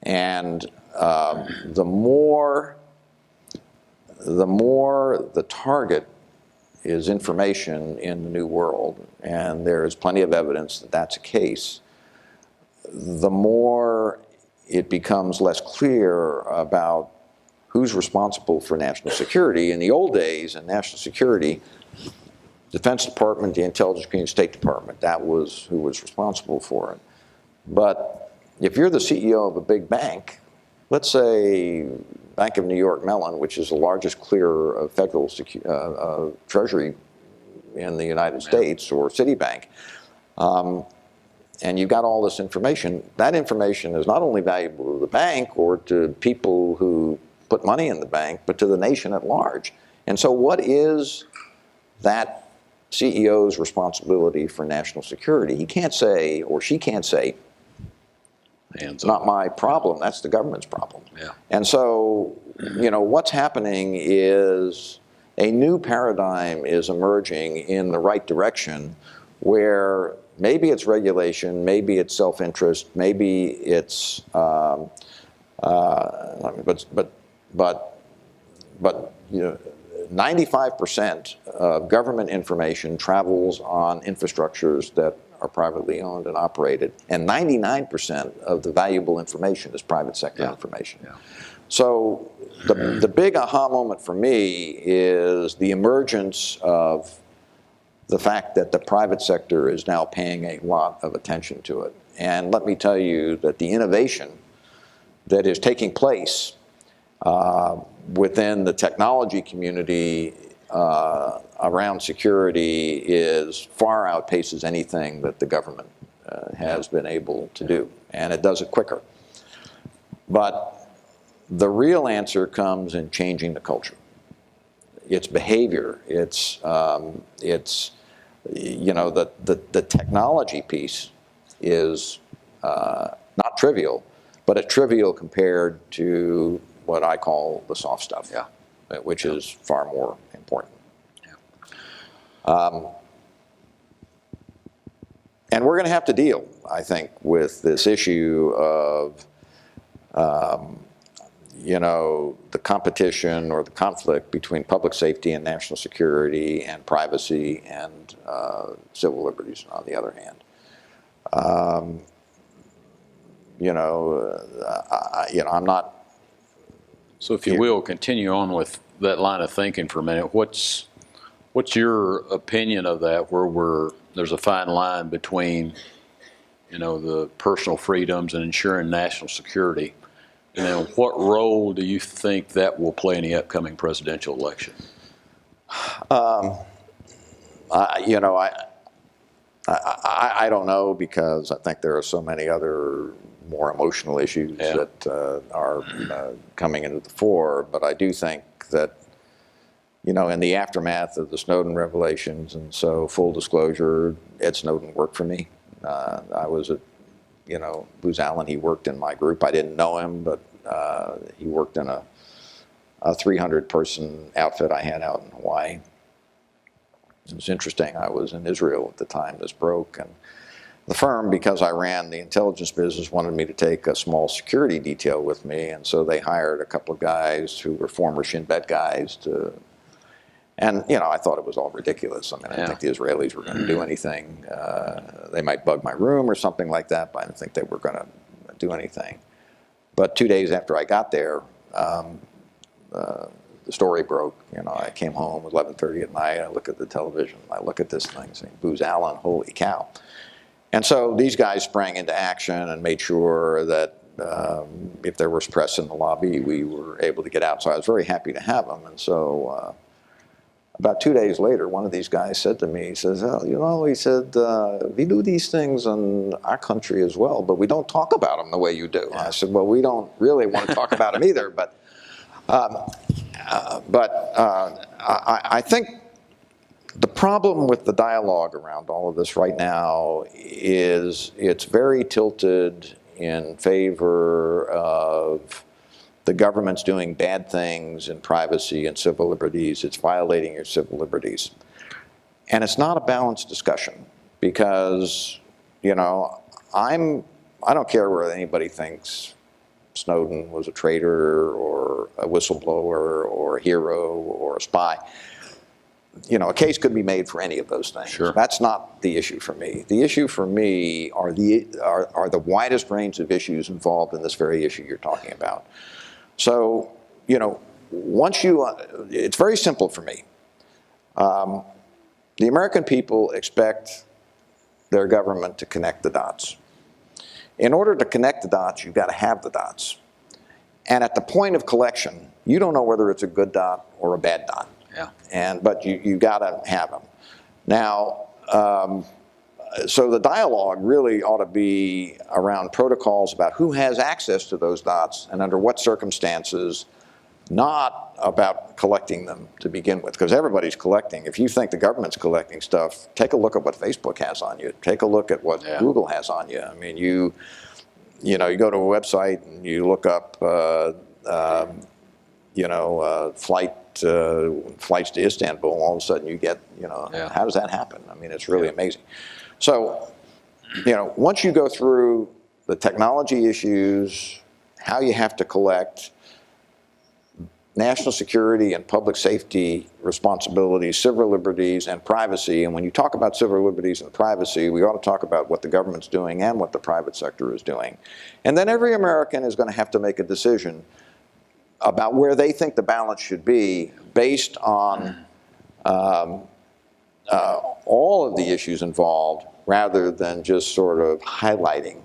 And the more the target is information in the new world, and there is plenty of evidence that that's the case, the more it becomes less clear about who's responsible for national security. In the old days, in national security, Defense Department, the Intelligence Community, State Department, that was who was responsible for it. But if you're the CEO of a big bank, let's say Bank of New York Mellon, which is the largest clearer of federal treasury in the United States, or Citibank, and you've got all this information, that information is not only valuable to the bank or to people who put money in the bank, but to the nation at large. And so what is that CEO's responsibility for national security? He can't say, or she can't say, it's not my problem, that's the government's problem. Yeah. And so, what's happening is a new paradigm is emerging in the right direction, where maybe it's regulation, maybe it's self-interest, maybe it's, but 95% of government information travels on infrastructures that are privately owned and operated, and 99% of the valuable information is private sector information. Yeah. So the big aha moment for me is the emergence of the fact that the private sector is now paying a lot of attention to it. And let me tell you that the innovation that is taking place within the technology community around security is far outpaces anything that the government has been able to do, and it does it quicker. But the real answer comes in changing the culture. It's behavior. It's the technology piece is not trivial, but it's trivial compared to what I call the soft stuff, which is far more important. And we're going to have to deal, I think, with this issue of, the competition or the conflict between public safety and national security and privacy and civil liberties on the other hand. I'm not. So if you will, continue on with that line of thinking for a minute. What's your opinion of that, where there's a fine line between, the personal freedoms and ensuring national security? And then what role do you think that will play in the upcoming presidential election? I don't know, because I think there are so many other more emotional issues that are coming into the fore. But I do think that, in the aftermath of the Snowden revelations. And so, full disclosure, Ed Snowden worked for me. I was at, Booz Allen. He worked in my group. I didn't know him, but he worked in a 300-person outfit I had out in Hawaii. It was interesting. I was in Israel at the time this broke, and the firm, because I ran the intelligence business, wanted me to take a small security detail with me, and so they hired a couple of guys who were former Shin Bet guys to, and I thought it was all ridiculous. I mean, I didn't think the Israelis were going to do anything. They might bug my room or something like that, but I didn't think they were going to do anything. But 2 days after I got there, the story broke. I came home at 11:30 at night. I look at the television. I look at this thing saying Booz Allen. Holy cow! And so these guys sprang into action and made sure that if there was press in the lobby, we were able to get out. So I was very happy to have them. And so about 2 days later, one of these guys said to me, he says, "Oh, he said, we do these things in our country as well, but we don't talk about them the way you do." I said, "Well, we don't really want to talk about them either, but I think the problem with the dialogue around all of this right now is it's very tilted in favor of the government's doing bad things in privacy and civil liberties. It's violating your civil liberties. And it's not a balanced discussion because, I don't care whether anybody thinks Snowden was a traitor or a whistleblower or a hero or a spy. A case could be made for any of those things. Sure. That's not the issue for me. The issue for me are the widest range of issues involved in this very issue you're talking about. So, it's very simple for me. The American people expect their government to connect the dots. In order to connect the dots, you've got to have the dots. And at the point of collection, you don't know whether it's a good dot or a bad dot. Yeah. But you got to have them. Now, so the dialogue really ought to be around protocols about who has access to those dots and under what circumstances, not about collecting them to begin with, because everybody's collecting. If you think the government's collecting stuff, take a look at what Facebook has on you. Take a look at what Google has on you. I mean, you go to a website and you look up, flights to Istanbul, all of a sudden you get, how does that happen? I mean, it's really amazing. So, once you go through the technology issues, how you have to collect, national security and public safety responsibilities, civil liberties, and privacy, and when you talk about civil liberties and privacy, we ought to talk about what the government's doing and what the private sector is doing. And then every American is going to have to make a decision about where they think the balance should be based on all of the issues involved rather than just sort of highlighting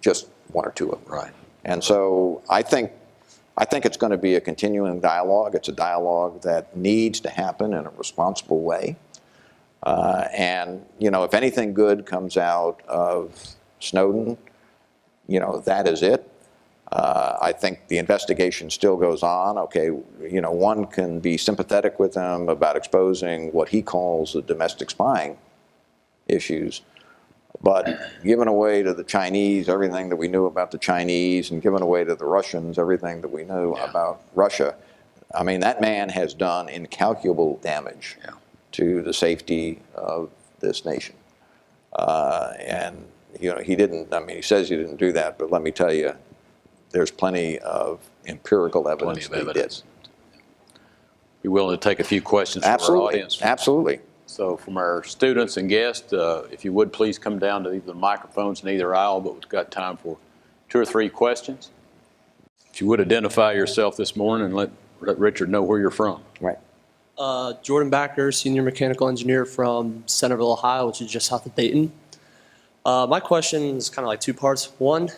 just one or two of them. Right. And so I think it's going to be a continuing dialogue. It's a dialogue that needs to happen in a responsible way. And, if anything good comes out of Snowden, that is it. I think the investigation still goes on. Okay, one can be sympathetic with him about exposing what he calls the domestic spying issues, but giving away to the Chinese everything that we knew about the Chinese and giving away to the Russians everything that we knew about Russia, I mean, that man has done incalculable damage to the safety of this nation. And, he didn't, he says he didn't do that, but let me tell you, there's plenty of empirical evidence that he did. You willing to take a few questions from our audience? Absolutely. So from our students and guests, if you would please come down to the microphones in either aisle, but we've got time for 2 or 3 questions. If you would identify yourself this morning and let Richard know where you're from. Right. Jordan Backer, senior mechanical engineer from Centerville, Ohio, which is just south of Dayton. My question is kind of like 2 parts. One,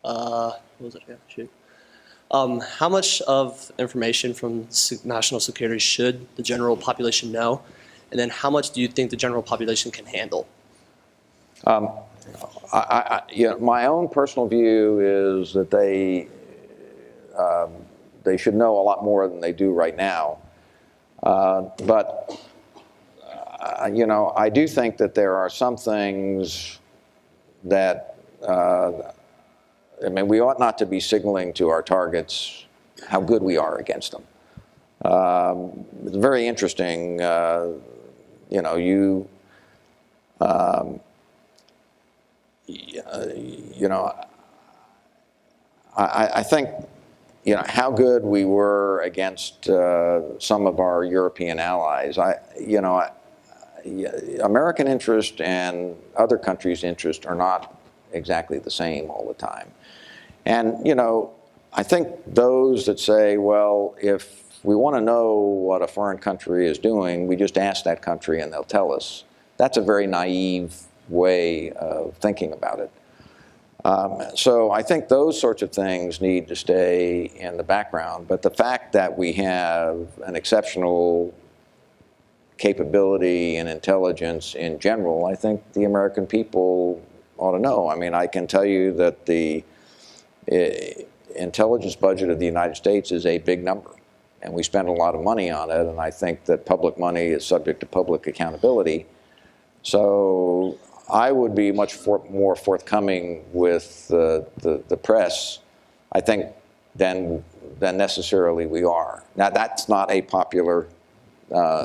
what was it? Yeah, shoot. How much of information from national security should the general population know? And then how much do you think the general population can handle? My own personal view is that they should know a lot more than they do right now. But you know, I do think that there are some things that, I mean, we ought not to be signaling to our targets how good we are against them. It's very interesting, you know, you know, I think, you know, how good we were against some of our European allies. You know, American interest and other countries' interest are not exactly the same all the time. And, you know, I think those that say, well, if we want to know what a foreign country is doing, we just ask that country and they'll tell us. That's a very naive way of thinking about it. So I think those sorts of things need to stay in the background. But the fact that we have an exceptional capability and intelligence in general, I think the American people ought to know. I mean, I can tell you that the intelligence budget of the United States is a big number, and we spend a lot of money on it, and I think that public money is subject to public accountability. So I would be much more forthcoming with the press, I think, than necessarily we are. Now, that's not a popular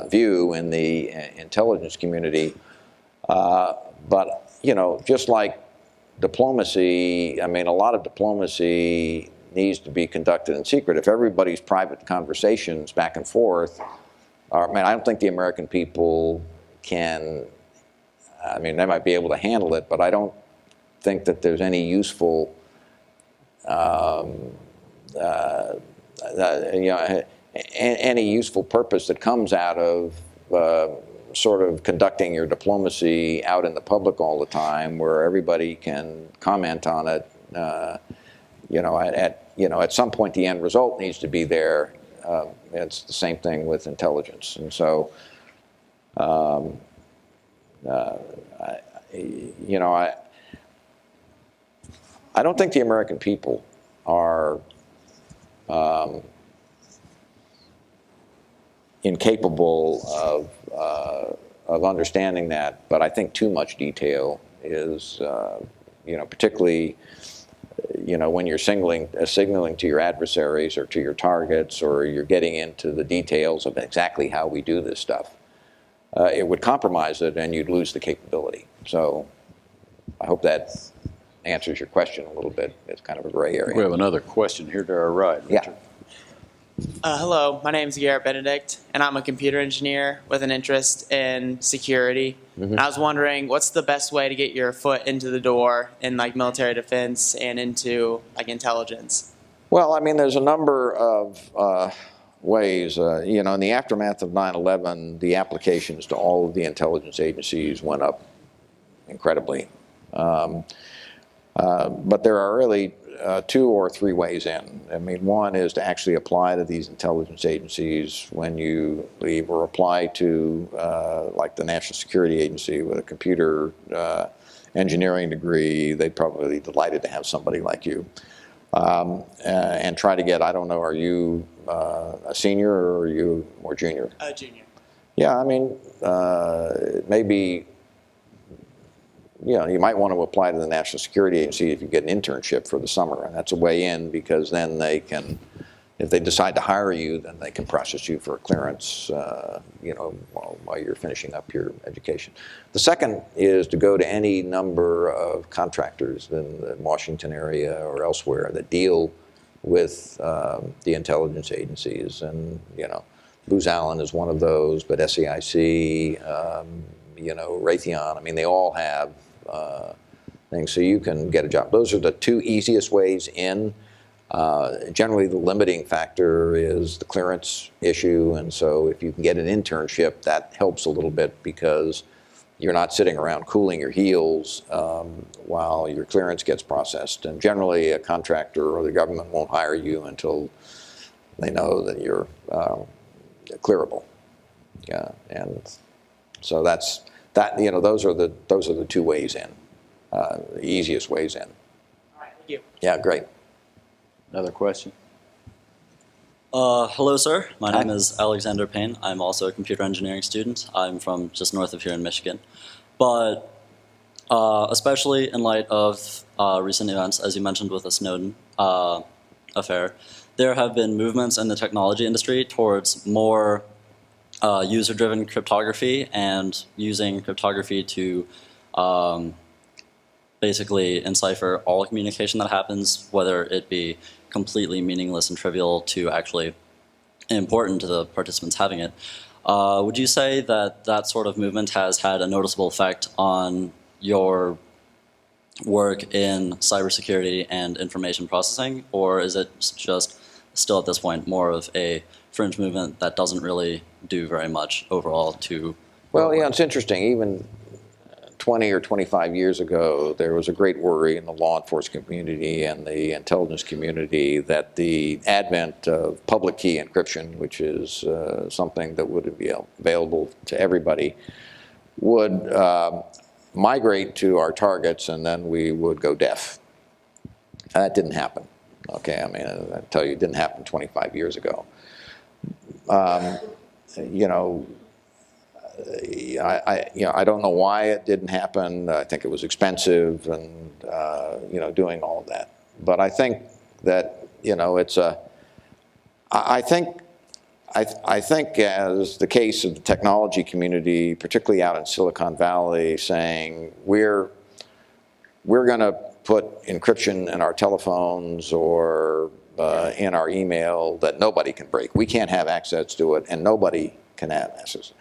view in the intelligence community, but, you know, just like diplomacy, I mean, a lot of diplomacy needs to be conducted in secret. If everybody's private conversations back and forth, I mean, I don't think the American people can, I mean, they might be able to handle it, but I don't think that there's any useful, you know, any useful purpose that comes out of sort of conducting your diplomacy out in the public all the time, where everybody can comment on it. You know, at some point, the end result needs to be there. It's the same thing with intelligence, and so, you know, I don't think the American people are incapable of understanding that, but I think too much detail is, you know, particularly, you know, when you're signaling to your adversaries or to your targets, or you're getting into the details of exactly how we do this stuff, it would compromise it and you'd lose the capability. So I hope that answers your question a little bit. It's kind of a gray area. We have another question here to our right. Yeah. Hello, my name is Garrett Benedict, and I'm a computer engineer with an interest in security. And I was wondering, what's the best way to get your foot into the door in like military defense and into like intelligence? Well, I mean, there's a number of ways. You know, in the aftermath of 9/11, the applications to all of the intelligence agencies went up incredibly. But there are really 2 or 3 ways in. I mean, one is to actually apply to these intelligence agencies when you leave, or apply to like the National Security Agency with a computer engineering degree. They'd probably be delighted to have somebody like you. And try to get, I don't know, are you a senior or are you more junior? Junior. Yeah, I mean, maybe, you know, you might want to apply to the National Security Agency if you get an internship for the summer, and that's a way in, because then they can, if they decide to hire you, then they can process you for a clearance, you know, while you're finishing up your education. The second is to go to any number of contractors in the Washington area or elsewhere that deal with the intelligence agencies, and, you know, Booz Allen is one of those, but SAIC, you know, Raytheon, I mean, they all have things, so you can get a job. Those are the 2 easiest ways in. Generally, the limiting factor is the clearance issue, and so if you can get an internship, that helps a little bit, because you're not sitting around cooling your heels while your clearance gets processed. And generally, a contractor or the government won't hire you until they know that you're clearable. Yeah, and so that's that. You know, those are the 2 ways in, the easiest ways in. All right, thank you. Yeah, great. Another question? Hello, sir. My Hi. name is Alexander Payne. I'm also a computer engineering student. I'm from just north of here in Michigan. But especially in light of recent events, as you mentioned with the Snowden affair, there have been movements in the technology industry towards more user-driven cryptography and using cryptography to basically encipher all communication that happens, whether it be completely meaningless and trivial to actually important to the participants having it. Would you say that that sort of movement has had a noticeable effect on your work in cybersecurity and information processing, or is it just still at this point more of a fringe movement that doesn't really do very much overall to? Well, yeah, it's interesting. Even 20 or 25 years ago, there was a great worry in the law enforcement community and the intelligence community that the advent of public key encryption, which is something that would be available to everybody, would migrate to our targets, and then we would go deaf. That didn't happen. Okay, I mean, I tell you, it didn't happen 25 years ago. You know, I don't know why it didn't happen. I think it was expensive, and you know, doing all of that. But I think that, you know, it's a. I think as the case of the technology community, particularly out in Silicon Valley, saying we're going to put encryption in our telephones or in our email that nobody can break. We can't have access to it, and nobody can have access.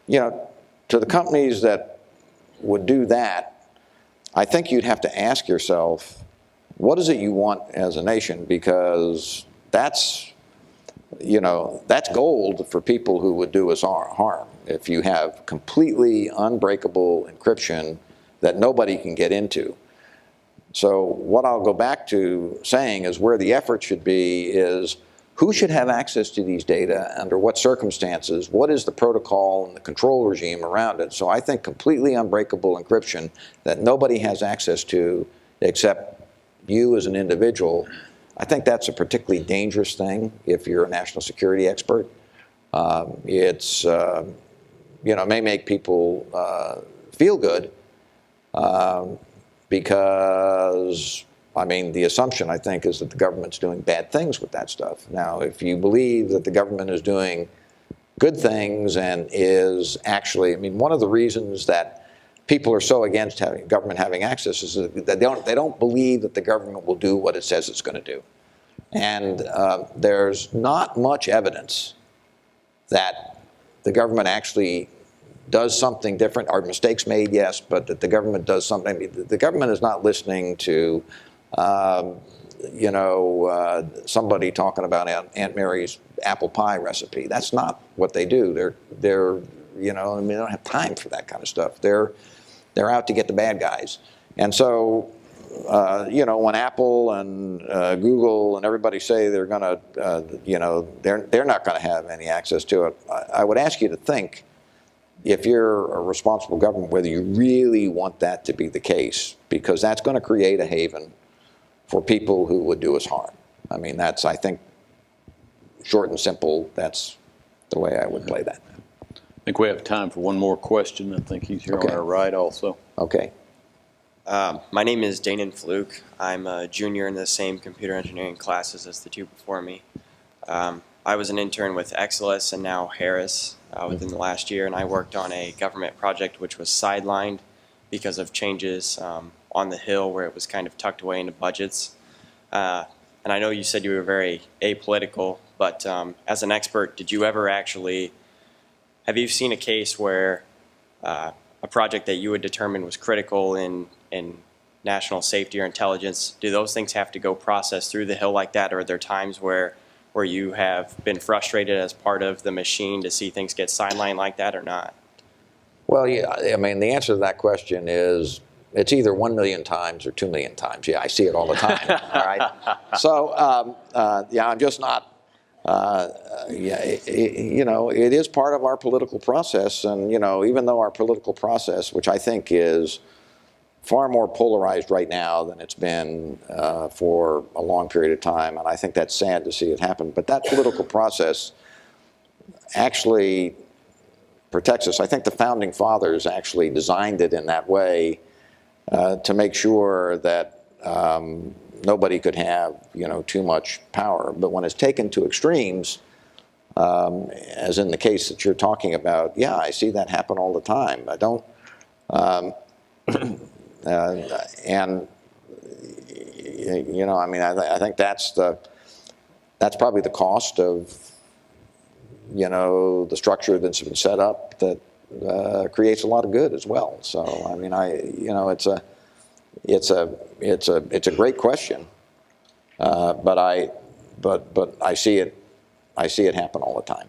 You know, to the companies that would do that, I think you'd have to ask yourself, what is it you want as a nation? Because that's, you know, that's gold for people who would do us harm. If you have completely unbreakable encryption that nobody can get into. So what I'll go back to saying is where the effort should be is who should have access to these data, under what circumstances, what is the protocol and the control regime around it. So I think completely unbreakable encryption that nobody has access to except you as an individual, I think that's a particularly dangerous thing if you're a national security expert. It's, you know, may make people feel good because, I mean, the assumption, I think, is that the government's doing bad things with that stuff. Now, if you believe that the government is doing good things and is actually, I mean, one of the reasons that people are so against having government having access is that they don't believe that the government will do what it says it's going to do. And there's not much evidence that the government actually does something different. Are mistakes made? Yes, but that the government does something. I mean, the government is not listening to, you know, somebody talking about Aunt Mary's apple pie recipe. That's not what they do. They're, you know, I mean, they don't have time for that kind of stuff. They're out to get the bad guys. And so, you know, when Apple and Google and everybody say they're going to, you know, they're not going to have any access to it, I would ask you to think, if you're a responsible government, whether you really want that to be the case, because that's going to create a haven for people who would do us harm. I mean, that's, I think, short and simple, that's the way I would play that. I think we have time for one more question. I think he's here on our right also. Okay. My name is Danon Fluke. I'm a junior in the same computer engineering classes as the two before me. I was an intern with Exelis and now Harris within the last year, and I worked on a government project which was sidelined because of changes on the Hill where it was kind of tucked away into budgets. And I know you said you were very apolitical, but as an expert, did you ever actually, have you seen a case where a project that you would determine was critical in national safety or intelligence, do those things have to go process through the Hill like that, or are there times where you have been frustrated as part of the machine to see things get sidelined like that or not? Well, yeah, I mean, the answer to that question is it's either 1 million times or 2 million times. Yeah, I see it all the time. All right. So, yeah, I'm just not, yeah, you know, it is part of our political process. And, you know, even though our political process, which I think is far more polarized right now than it's been for a long period of time, and I think that's sad to see it happen. But that political process actually protects us. I think the founding fathers actually designed it in that way to make sure that nobody could have, too much power. But when it's taken to extremes, as in the case that you're talking about, yeah, I see that happen all the time. I don't, and I mean, I think that's probably the cost of, the structure that's been set up that creates a lot of good as well. So I mean, it's a great question, but I see it happen all the time.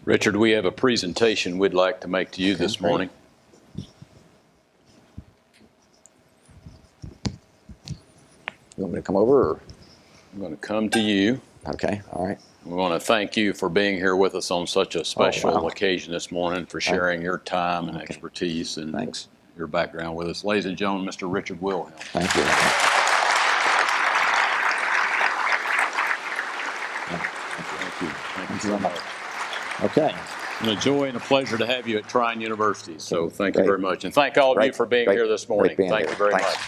Richard, we have a presentation we'd like to make to you this great. morning. You want me to come over? Or? I'm going to come to you. Okay, all right. We want to thank you for being here with us on such a special wow. occasion this morning, for sharing your time and expertise and Thanks. your background with us. Ladies and gentlemen, Mr. Richard Wilhelm. Thank you. Thank you. Thank you so much. Okay. It's been a joy and a pleasure to have you at Trine University. So thank you Great. very much. And thank all of you Great. for being Great. here this morning. Great being Thank here. you very Thanks. much.